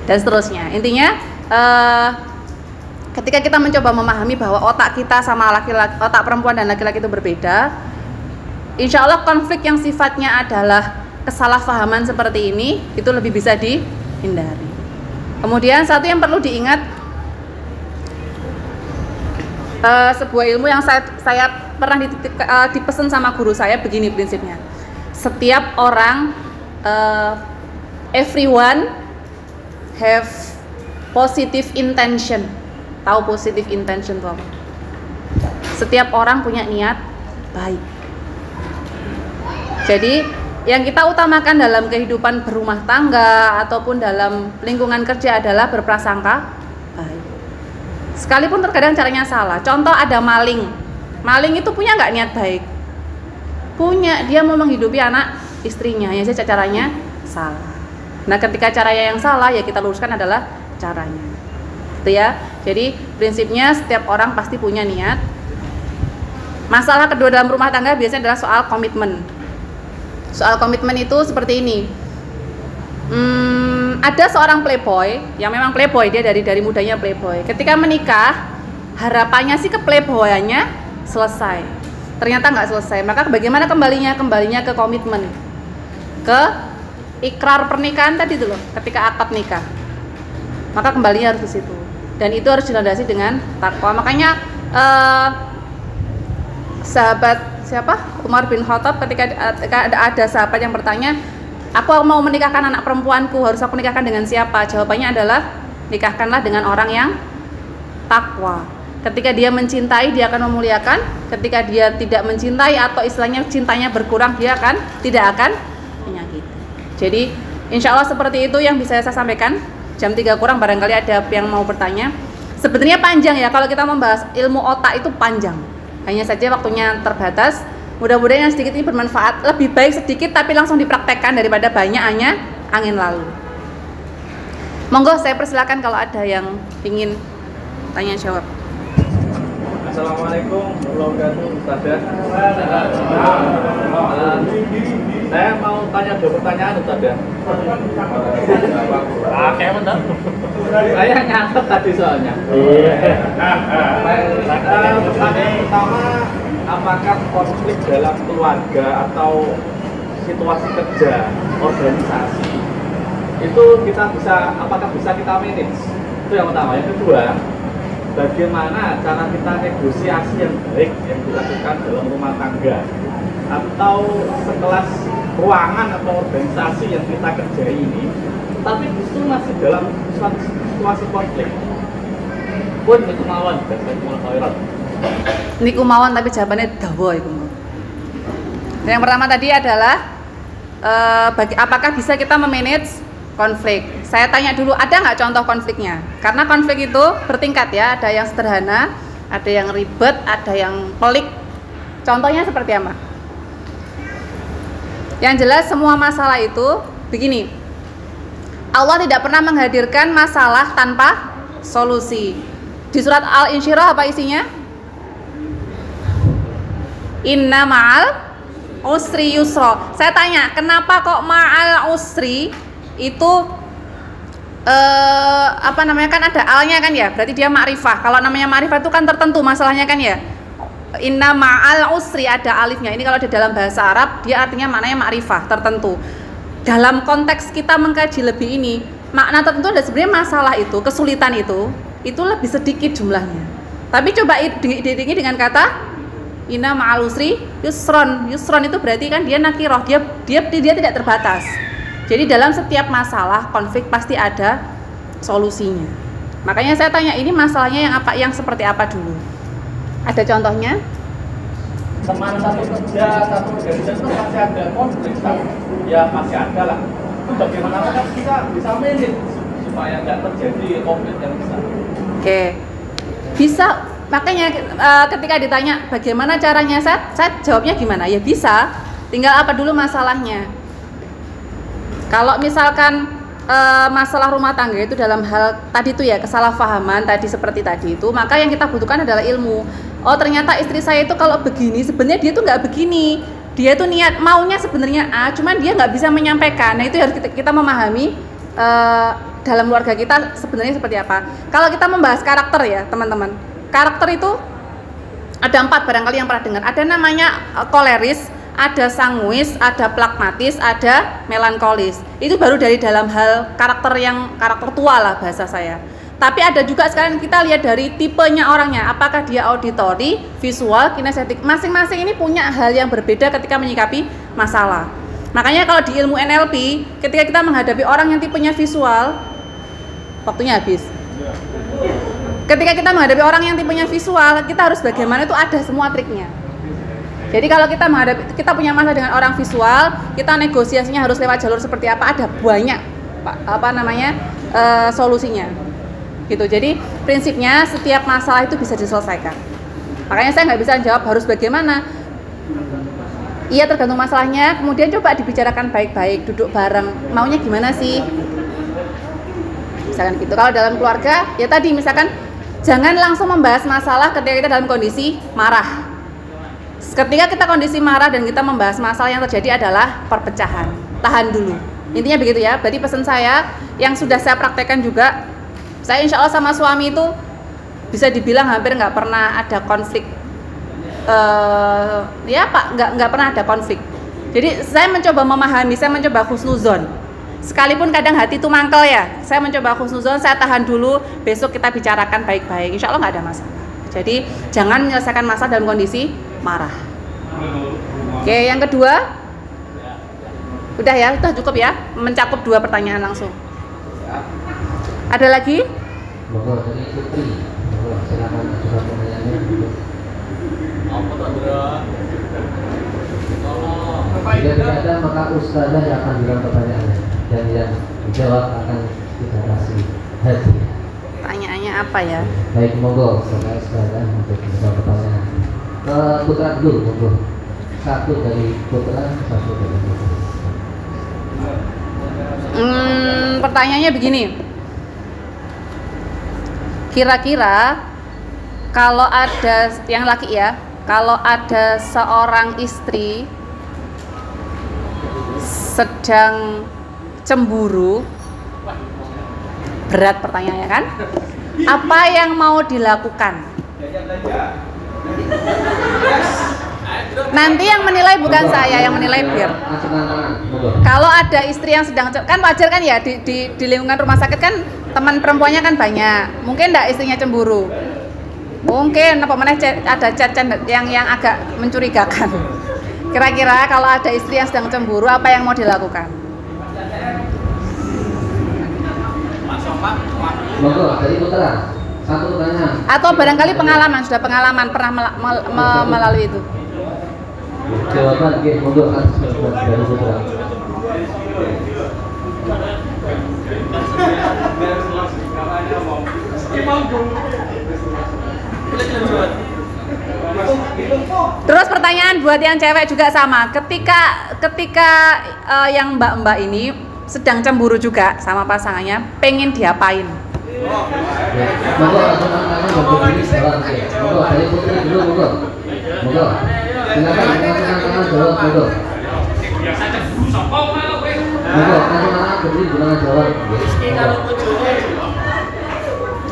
dan seterusnya. Intinya, ketika kita mencoba memahami bahwa otak kita sama laki-laki, otak perempuan dan laki-laki itu berbeda, insya Allah konflik yang sifatnya adalah kesalahpahaman seperti ini itu lebih bisa dihindari. Kemudian satu yang perlu diingat, sebuah ilmu yang saya pernah dipesan sama guru saya begini prinsipnya. Setiap orang, everyone have positive intention. Tahu positive intention itu apa? Setiap orang punya niat baik. Jadi yang kita utamakan dalam kehidupan berumah tangga ataupun dalam lingkungan kerja adalah berprasangka baik. Sekalipun terkadang caranya salah. Contoh ada maling itu punya nggak niat baik? Punya, dia mau menghidupi anak istrinya, hanya saja caranya salah. Nah ketika caranya yang salah ya kita luruskan adalah caranya, gitu ya. Jadi prinsipnya setiap orang pasti punya niat. Masalah kedua dalam rumah tangga biasanya adalah soal komitmen. Soal komitmen itu seperti ini. Ada seorang playboy yang memang playboy, dia dari mudanya playboy. Ketika menikah, harapannya sih ke playboyannya selesai. Ternyata nggak selesai. Maka bagaimana kembalinya? Kembalinya ke komitmen, ke ikrar pernikahan tadi itu loh. Ketika akad nikah, maka kembalinya harus ke situ. Dan itu harus dilandasi dengan takwa. Makanya sahabat siapa? Umar bin Khattab ketika ada sahabat yang bertanya, aku mau menikahkan anak perempuanku, harus aku nikahkan dengan siapa? Jawabannya adalah, nikahkanlah dengan orang yang takwa. Ketika dia mencintai, dia akan memuliakan. Ketika dia tidak mencintai atau istilahnya cintanya berkurang, dia tidak akan menyakiti. Jadi insya Allah seperti itu yang bisa saya sampaikan. Jam 3 kurang, barangkali ada yang mau bertanya. Sebenarnya panjang ya, kalau kita membahas ilmu otak itu panjang. Hanya saja waktunya terbatas. Mudah-mudahan yang sedikit ini bermanfaat. Lebih baik sedikit tapi langsung dipraktekkan daripada banyak hanya angin lalu. Monggo saya persilakan kalau ada yang ingin tanya jawab. Assalamualaikum warahmatullahi wabarakatuh, saya mau tanya 2 pertanyaan Ustaz. Kayak bener. Saya nyatet tadi soalnya. Pertanyaan pertama, apakah konflik dalam keluarga atau situasi kerja, organisasi itu apakah bisa kita manage? Itu yang pertama. Yang kedua, bagaimana cara kita negosiasi yang baik yang dilakukan dalam rumah tangga atau sekelas ruangan atau organisasi yang kita kerjai ini, tapi justru masih dalam suatu situasi konflik. Pun itu mawon, Niku mawon tapi jawabannya dawa iku. Yang pertama tadi adalah apakah bisa kita memanage konflik. Saya tanya dulu, ada nggak contoh konfliknya? Karena konflik itu bertingkat ya, ada yang sederhana, ada yang ribet, ada yang pelik. Contohnya seperti apa? Yang jelas semua masalah itu begini, Allah tidak pernah menghadirkan masalah tanpa solusi. Di surat Al-Insyirah apa isinya? Inna ma'al usri yusra. Saya tanya, kenapa kok ma'al usri itu kan ada alnya kan ya, berarti dia ma'rifah. Kalau namanya ma'rifah itu kan tertentu masalahnya kan ya. Inna ma'al usri ada alifnya. Ini kalau di dalam bahasa Arab dia artinya maknanya ma'rifah tertentu. Dalam konteks kita mengkaji lebih ini, makna tertentu ada sebenarnya masalah itu, kesulitan itu lebih sedikit jumlahnya. Tapi coba diiringi dengan kata inna ma'al usri yusron. Yusron itu berarti kan dia nakiroh, dia tidak terbatas. Jadi dalam setiap masalah konflik pasti ada solusinya. Makanya saya tanya ini masalahnya yang seperti apa dulu? Ada contohnya? Teman satu kerja, satu organisasi masih ada konflik kan? Ya masih ada lah. Itu bagaimana kan kita bisa manage supaya nggak terjadi konflik yang besar? Oke, bisa. Makanya ketika ditanya bagaimana caranya, saya jawabnya gimana? Ya bisa. Tinggal apa dulu masalahnya. Kalau misalkan masalah rumah tangga itu dalam hal tadi itu ya kesalahpahaman tadi seperti tadi itu, maka yang kita butuhkan adalah ilmu. Oh ternyata istri saya itu kalau begini sebenarnya dia tuh nggak begini, dia tuh niat maunya sebenarnya A, cuman dia nggak bisa menyampaikan. Nah itu harus kita memahami dalam keluarga kita sebenarnya seperti apa. Kalau kita membahas karakter ya teman-teman, karakter itu ada 4 barangkali yang pernah dengar. Ada namanya koleris, ada sanguis, ada pragmatis, ada melankolis. Itu baru dari dalam hal karakter tua lah bahasa saya. Tapi ada juga sekarang kita lihat dari tipenya orangnya, apakah dia auditori, visual, kinestetik. Masing-masing ini punya hal yang berbeda ketika menyikapi masalah. Makanya kalau di ilmu NLP, ketika kita menghadapi orang yang tipenya visual, waktunya habis. Ketika kita menghadapi orang yang tipenya visual, kita harus bagaimana itu ada semua triknya. Jadi kalau kita punya masalah dengan orang visual, kita negosiasinya harus lewat jalur seperti apa, ada banyak solusinya. Gitu. Jadi prinsipnya setiap masalah itu bisa diselesaikan. Makanya saya nggak bisa jawab harus bagaimana. Iya tergantung masalahnya. Kemudian coba dibicarakan baik-baik, duduk bareng. Maunya gimana sih? Misalkan gitu. Kalau dalam keluarga, ya tadi misalkan jangan langsung membahas masalah ketika kita dalam kondisi marah. Ketika kita kondisi marah dan kita membahas masalah yang terjadi adalah perpecahan. Tahan dulu. Intinya begitu ya. Berarti pesan saya yang sudah saya praktekkan juga. Saya insya Allah sama suami itu bisa dibilang hampir nggak pernah ada konflik. Nggak pernah ada konflik. Jadi saya mencoba memahami, saya mencoba husnuzon. Sekalipun kadang hati itu mangkel ya, saya mencoba husnuzon, saya tahan dulu, besok kita bicarakan baik-baik. Insya Allah nggak ada masalah. Jadi jangan menyelesaikan masalah dalam kondisi marah. Oke, yang kedua, udah ya, udah cukup ya, mencakup 2 pertanyaan langsung. Ada lagi? Monggo dari Putri. Monggo silakan ajukan pertanyaannya. Jika tidak ada maka ustazah yang akan bilang pertanyaannya dan yang dijawab akan kita kasih hadiah. Pertanyaannya apa ya? Baik, monggo kepada ustazah untuk menjawab pertanyaan. Putra dulu, monggo. 1 dari Putra, 1 dari Putra. Pertanyaannya begini. Kira-kira kalau ada yang laki ya, kalau ada seorang istri sedang cemburu, berat pertanyaannya kan? Apa yang mau dilakukan? Nanti yang menilai bukan saya, yang menilai biar. Kalau ada istri yang sedang, kan wajar kan ya di lingkungan rumah sakit kan teman perempuannya kan banyak. Mungkin enggak istrinya cemburu. Mungkin apa mana ada chat yang agak mencurigakan. Kira-kira kalau ada istri yang sedang cemburu, apa yang mau dilakukan? Monggo dari Putra. 1 pertanyaan. Atau barangkali sudah pengalaman pernah melalui itu. Jawaban nggih monggo dari Putra. Terus pertanyaan buat yang cewek juga sama. Ketika yang mbak-mbak ini sedang cemburu juga sama pasangannya, pengen diapain? Monggo langsung tanya monggo ini jawab. Monggo dari Putri dulu monggo. Monggo. Silakan langsung jawab monggo. Monggo langsung beri gunakan jawab.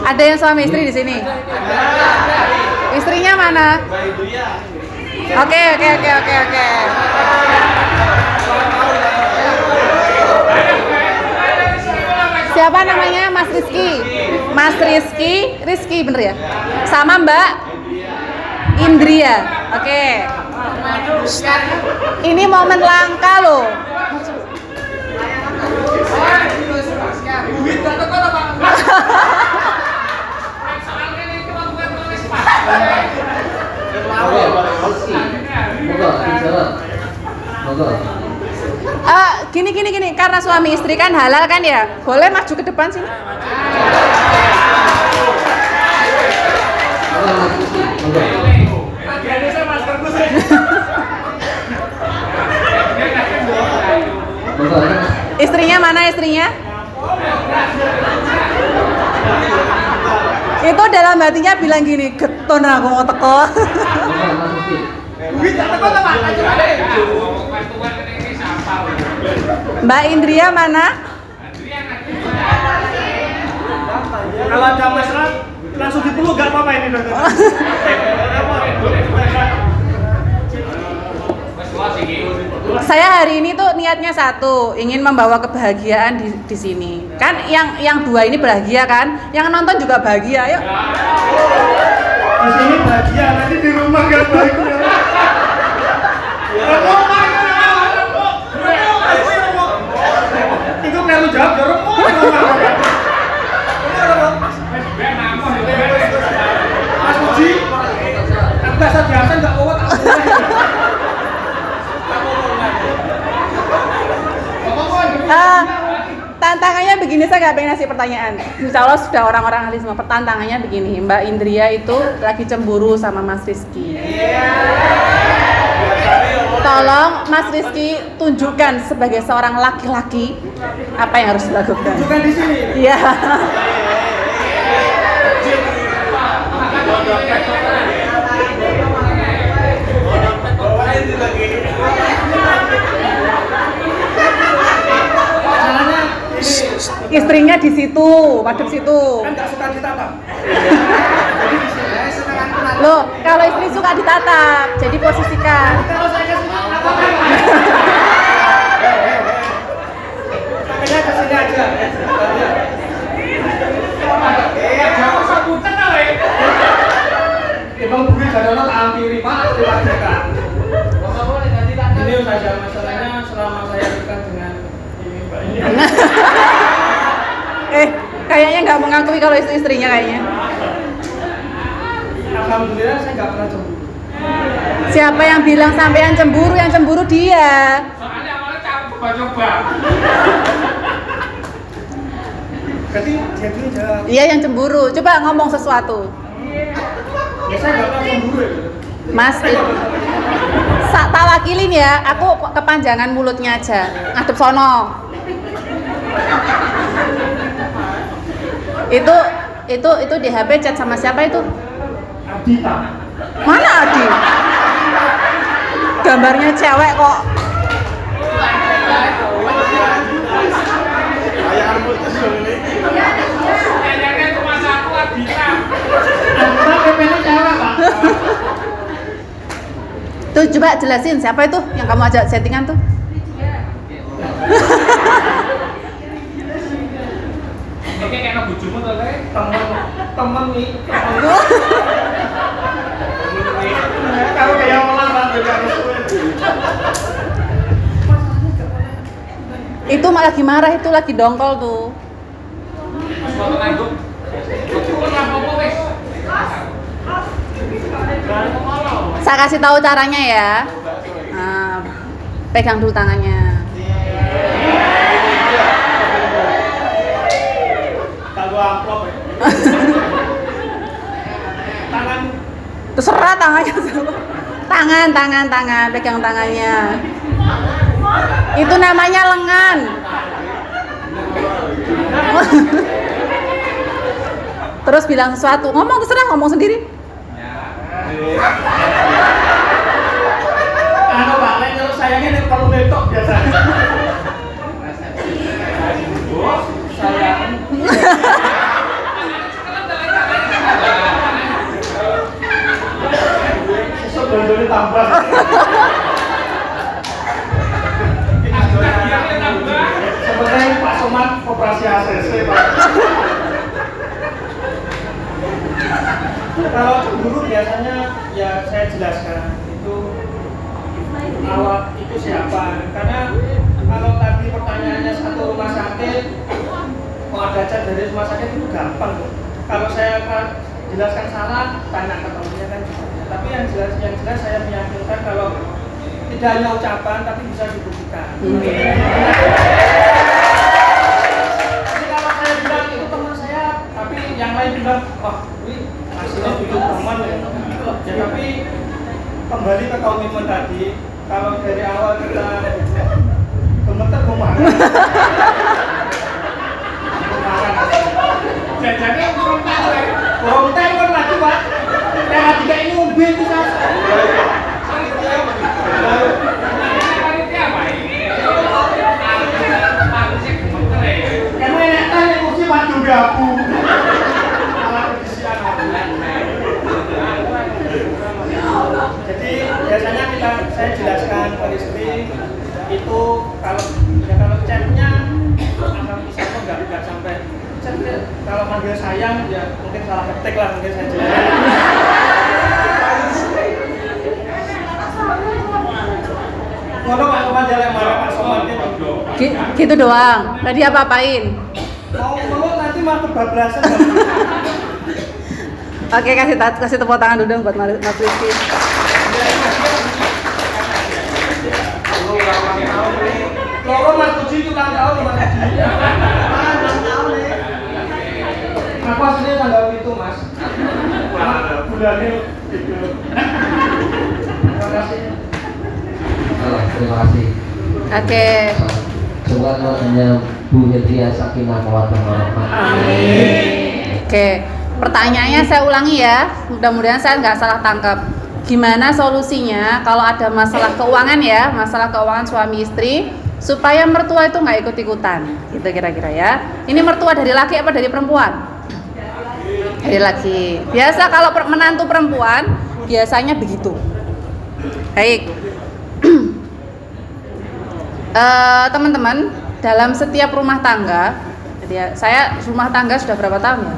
Ada yang suami istri di sini? Istrinya mana? Oke. Siapa namanya? Mas Rizky. Mas Rizky bener ya? Sama Mbak Indria. Oke. Ini momen langka loh. Gini, karena suami istri kan halal kan ya, boleh maju ke depan sini. Istrinya mana istrinya? Itu dalam hatinya bilang gini, geton aku mau teko. Mbak Indria mana? Kalau ada masalah langsung dipeluk gak apa-apa ini dokter. Saya hari ini tuh niatnya satu, ingin membawa kebahagiaan di sini. Kan yang dua ini bahagia kan, yang nonton juga bahagia. Ayo. Di sini bahagia, nanti di rumah gak bahagia. Itu perlu jawab jorok. Mas Puji, bahasa biasa nggak kuat. Tantangannya begini, saya nggak pengen ngasih pertanyaan. Insya Allah sudah orang-orang ahli semua. Tantangannya begini, Mbak Indria itu lagi cemburu sama Mas Rizky. Tolong Mas Rizky tunjukkan sebagai seorang laki-laki apa yang harus dilakukan. Tunjukkan di sini. Iya. Istrinya di situ, madep situ. Kan nggak suka ditatap. Loh, kalau istri suka ditatap, jadi posisikan. Kalau saya kasih makanya ke sini aja. Jangan sabutan awe. Emang buri gadana tak ampiri Pak, terima kasih. Ini saja masalahnya selama saya dekat dengan ini Mbak ini. Kayaknya nggak mengakui kalau istrinya kayaknya. Alhamdulillah saya nggak pernah cemburu. Siapa yang bilang sampean cemburu? Yang cemburu dia. Soalnya awalnya coba-coba. Berarti dia dulu jawab. Iya yang cemburu. Coba ngomong sesuatu. Ya saya nggak pernah cemburu ya. Mas, tak wakilin ya. Aku kepanjangan mulutnya aja. Ngadep sono. Itu di HP chat sama siapa itu? Adita. Mana Adi? Gambarnya cewek kok. Tuh coba jelasin siapa itu yang kamu ajak settingan tuh? Oke, kayak bojomu to, temen nih. Kalau kayak olah banget Itu malah lagi marah, itu lagi dongkol tuh. Saya kasih tahu caranya ya. Nah, pegang dulu tangannya. Amplop ya. Tangan terserah tangannya. Tangan, pegang tangannya. Itu namanya lengan. Terus bilang sesuatu, ngomong terserah, ngomong sendiri. Anu Pak, kalau sayangnya nek perlu netok biasanya. tambah. Sebenarnya Pak Somad operasi ACC Pak. Kalau cemburu biasanya ya saya jelaskan itu awak itu siapa. Karena kalau tadi pertanyaannya satu rumah sakit, kok ada cat dari rumah sakit itu gampang kok. Kalau saya jelaskan salah, tanya ke temannya kan bisa. Tapi yang jelas saya meyakinkan kalau tidak hanya ucapan tapi bisa dibuktikan. Jadi kalau saya bilang itu teman saya, tapi yang lain bilang, wah ini hasilnya bikin teman ya. Ya tapi kembali ke komitmen tadi, kalau dari awal kita gemeter kemana? Jajannya kurang tahu kan lagi Pak. Yang tiga ini mobil itu saya. Kamu enak tanya kursi Pak juga aku. Jadi biasanya saya jelaskan ke istri itu kalau chatnya akan bisa kok nggak sampai chat kalau manggil sayang ya mungkin salah ketik lah mungkin saya jelaskan. Ngono Pak Somad jalan marah Pak Somad itu. Gitu doang. Tadi apa-apain? Mau nanti mah kebablasan. Oke, kasih tepuk tangan dulu buat Mas Rizky. Loro Mas Puji itu ulang tahun Mas Puji. 6 tahun nih. Aku aslinya tanggal itu Mas. Bulannya itu. Terima kasih. Terima kasih. Oke. Semoga keluarganya Bu Hedria Sakinah Mawaddah Warahmah. Amin. Oke. Pertanyaannya saya ulangi ya. Mudah-mudahan saya nggak salah tangkap. Gimana solusinya kalau ada masalah keuangan ya, masalah keuangan suami istri, supaya mertua itu nggak ikut-ikutan, gitu kira-kira ya. Ini mertua dari laki apa dari perempuan? Dari laki. Biasa kalau menantu perempuan biasanya begitu. Baik. Teman-teman, dalam setiap rumah tangga, jadi saya rumah tangga sudah berapa tahun ya?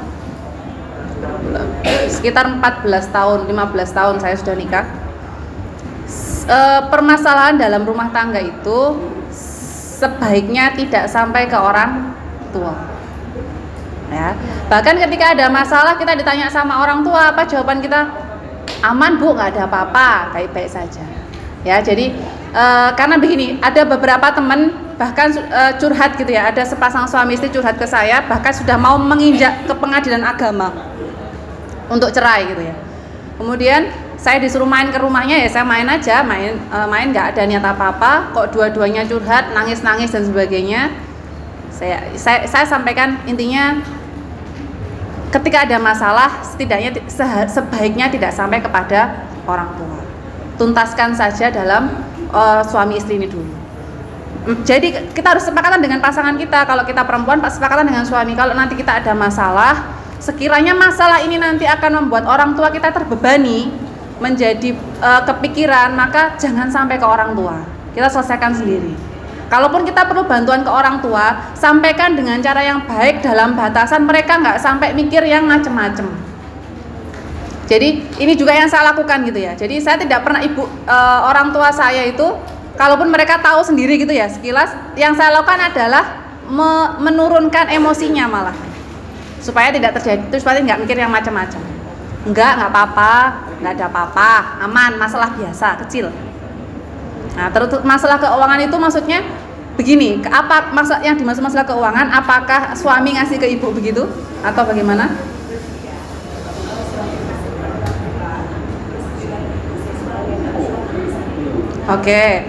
Sekitar 14 tahun, 15 tahun saya sudah nikah. Permasalahan dalam rumah tangga itu sebaiknya tidak sampai ke orang tua. Ya. Bahkan ketika ada masalah kita ditanya sama orang tua, apa jawaban kita? Aman Bu, nggak ada apa-apa, baik-baik saja. Ya, jadi karena begini, ada beberapa teman bahkan curhat gitu ya, ada sepasang suami istri curhat ke saya, bahkan sudah mau menginjak ke pengadilan agama untuk cerai gitu ya. Kemudian saya disuruh main ke rumahnya, ya saya main aja, main nggak ada niat apa-apa, kok dua-duanya curhat, nangis-nangis dan sebagainya. Saya sampaikan intinya, ketika ada masalah setidaknya sebaiknya tidak sampai kepada orang tua. Tuntaskan saja dalam suami istri ini dulu. Jadi kita harus sepakatan dengan pasangan kita. Kalau kita perempuan, sepakatan dengan suami. Kalau nanti kita ada masalah, sekiranya masalah ini nanti akan membuat orang tua kita terbebani, menjadi kepikiran, maka jangan sampai ke orang tua. Kita selesaikan sendiri. Kalaupun kita perlu bantuan ke orang tua, sampaikan dengan cara yang baik dalam batasan mereka nggak sampai mikir yang macem-macem. Jadi ini juga yang saya lakukan gitu ya. Jadi saya tidak pernah orang tua saya itu, kalaupun mereka tahu sendiri gitu ya sekilas, yang saya lakukan adalah menurunkan emosinya malah. Supaya tidak terjadi, terus pasti nggak mikir yang macam-macam. Nggak apa-apa, nggak ada apa-apa, aman, masalah biasa, kecil. Nah, terus masalah keuangan itu maksudnya begini, apa maksud yang dimaksud masalah keuangan? Apakah suami ngasih ke ibu begitu atau bagaimana? Oke.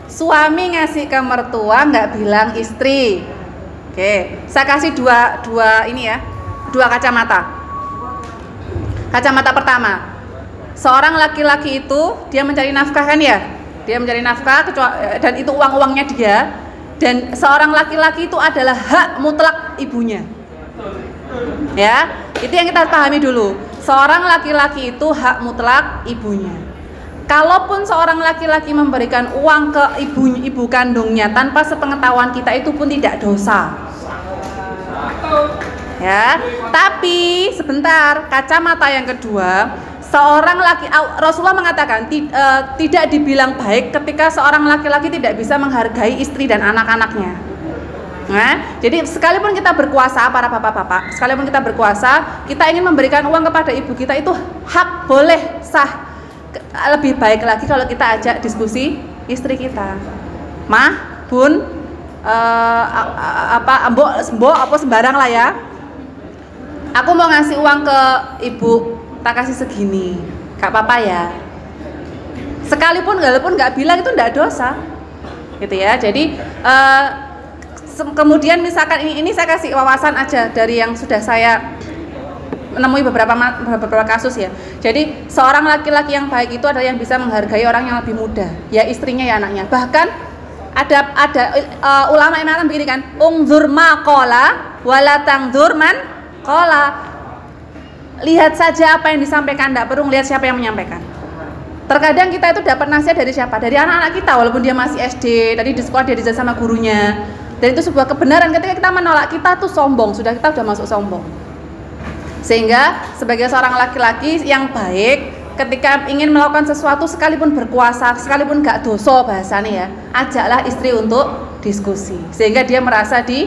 Suami ngasih ke mertua nggak bilang istri. Oke, saya kasih dua ini ya, dua kacamata. Kacamata pertama, seorang laki-laki itu dia mencari nafkah kan ya, dia mencari nafkah dan itu uang-uangnya dia. Dan seorang laki-laki itu adalah hak mutlak ibunya. Ya, itu yang kita pahami dulu. Seorang laki-laki itu hak mutlak ibunya. Kalaupun seorang laki-laki memberikan uang ke ibu kandungnya tanpa sepengetahuan kita, itu pun tidak dosa. Ya, tapi sebentar, kacamata yang kedua, seorang laki Rasulullah mengatakan tidak dibilang baik ketika seorang laki-laki tidak bisa menghargai istri dan anak-anaknya. Nah, jadi sekalipun kita berkuasa, para bapak-bapak, sekalipun kita berkuasa, kita ingin memberikan uang kepada ibu kita, itu hak, boleh, sah. Lebih baik lagi kalau kita ajak diskusi istri kita. Mah, bun, mbok apa sembarang lah ya. Aku mau ngasih uang ke ibu, tak kasih segini, gak apa-apa ya. Sekalipun walaupun nggak bilang, itu nggak dosa, gitu ya. Jadi kemudian misalkan ini saya kasih wawasan aja dari yang sudah saya menemui beberapa kasus ya. Jadi seorang laki-laki yang baik itu adalah yang bisa menghargai orang yang lebih muda, ya istrinya ya anaknya. Bahkan ada ulama yang mengatakan begini kan, ungzur ma qala wala tangzur man qala. Lihat saja apa yang disampaikan, tidak perlu lihat siapa yang menyampaikan. Terkadang kita itu dapat nasihat dari siapa? Dari anak-anak kita, walaupun dia masih SD, tadi di sekolah dia dijaga sama gurunya. Dan itu sebuah kebenaran. Ketika kita menolak, kita tuh sombong, kita sudah masuk sombong. Sehingga sebagai seorang laki-laki yang baik, ketika ingin melakukan sesuatu, sekalipun berkuasa, sekalipun gak dosa bahasanya ya, ajaklah istri untuk diskusi, sehingga dia merasa ada,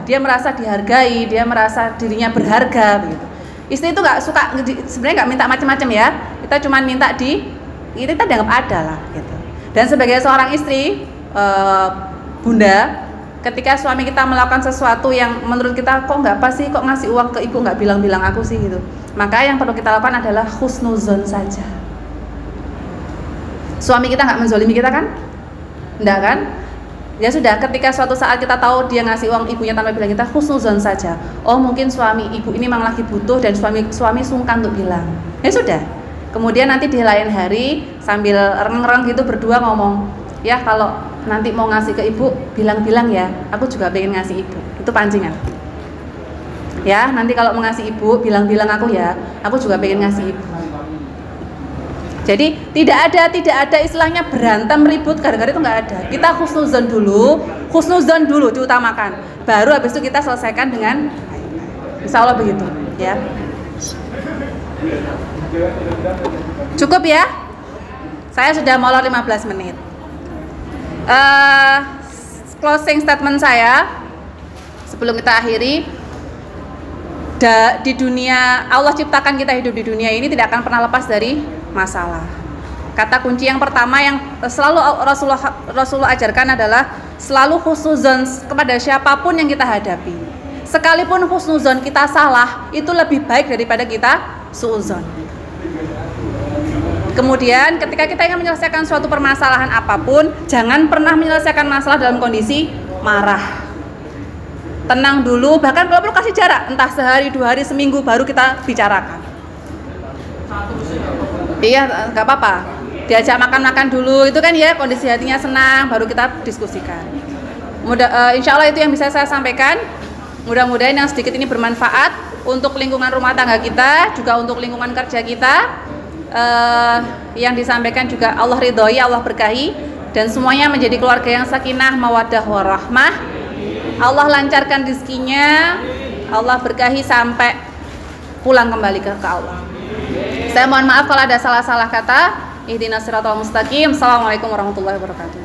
dia merasa dihargai, dia merasa dirinya berharga begitu. Istri itu gak suka, sebenarnya gak minta macam-macam ya, kita cuma minta kita dianggap ada lah gitu. Dan sebagai seorang istri, bunda, ketika suami kita melakukan sesuatu yang menurut kita kok nggak pas sih, kok ngasih uang ke ibu nggak bilang-bilang aku sih gitu, maka yang perlu kita lakukan adalah husnuzon saja. Suami kita nggak menzolimi kita kan? Enggak kan? Ya sudah, ketika suatu saat kita tahu dia ngasih uang ibunya tanpa bilang, kita husnuzon saja. Oh mungkin suami ibu ini memang lagi butuh dan suami sungkan untuk bilang. Ya sudah. Kemudian nanti di lain hari sambil reng-reng gitu berdua ngomong, ya kalau nanti mau ngasih ke ibu bilang-bilang ya, aku juga pengen ngasih ibu. Itu pancingan. Ya, nanti kalau mau ngasih ibu bilang-bilang aku ya, aku juga pengen ngasih ibu. Jadi tidak ada istilahnya berantem ribut gara-gara itu nggak ada. Kita husnuzon dulu diutamakan. Baru habis itu kita selesaikan dengan insya Allah begitu, ya. Cukup ya? Saya sudah molor 15 menit. Closing statement saya sebelum kita akhiri, di dunia Allah ciptakan kita hidup di dunia ini tidak akan pernah lepas dari masalah. Kata kunci yang pertama yang selalu Rasulullah ajarkan adalah selalu husnuzon kepada siapapun yang kita hadapi. Sekalipun husnuzon kita salah, itu lebih baik daripada kita suuzon. Kemudian ketika kita ingin menyelesaikan suatu permasalahan apapun, jangan pernah menyelesaikan masalah dalam kondisi marah. Tenang dulu, bahkan kalau perlu kasih jarak, entah sehari, 2 hari, seminggu, baru kita bicarakan. Iya, nggak apa-apa. Diajak makan-makan dulu, itu kan ya kondisi hatinya senang, baru kita diskusikan. Insya Allah itu yang bisa saya sampaikan. Mudah-mudahan yang sedikit ini bermanfaat untuk lingkungan rumah tangga kita, juga untuk lingkungan kerja kita. Yang disampaikan juga Allah ridhoi, Allah berkahi, dan semuanya menjadi keluarga yang sakinah, mawaddah, warahmah. Allah lancarkan rezekinya, Allah berkahi sampai pulang kembali ke Allah. Saya mohon maaf kalau ada salah-salah kata. Ihdinas siratal mustaqim. Assalamualaikum warahmatullahi wabarakatuh.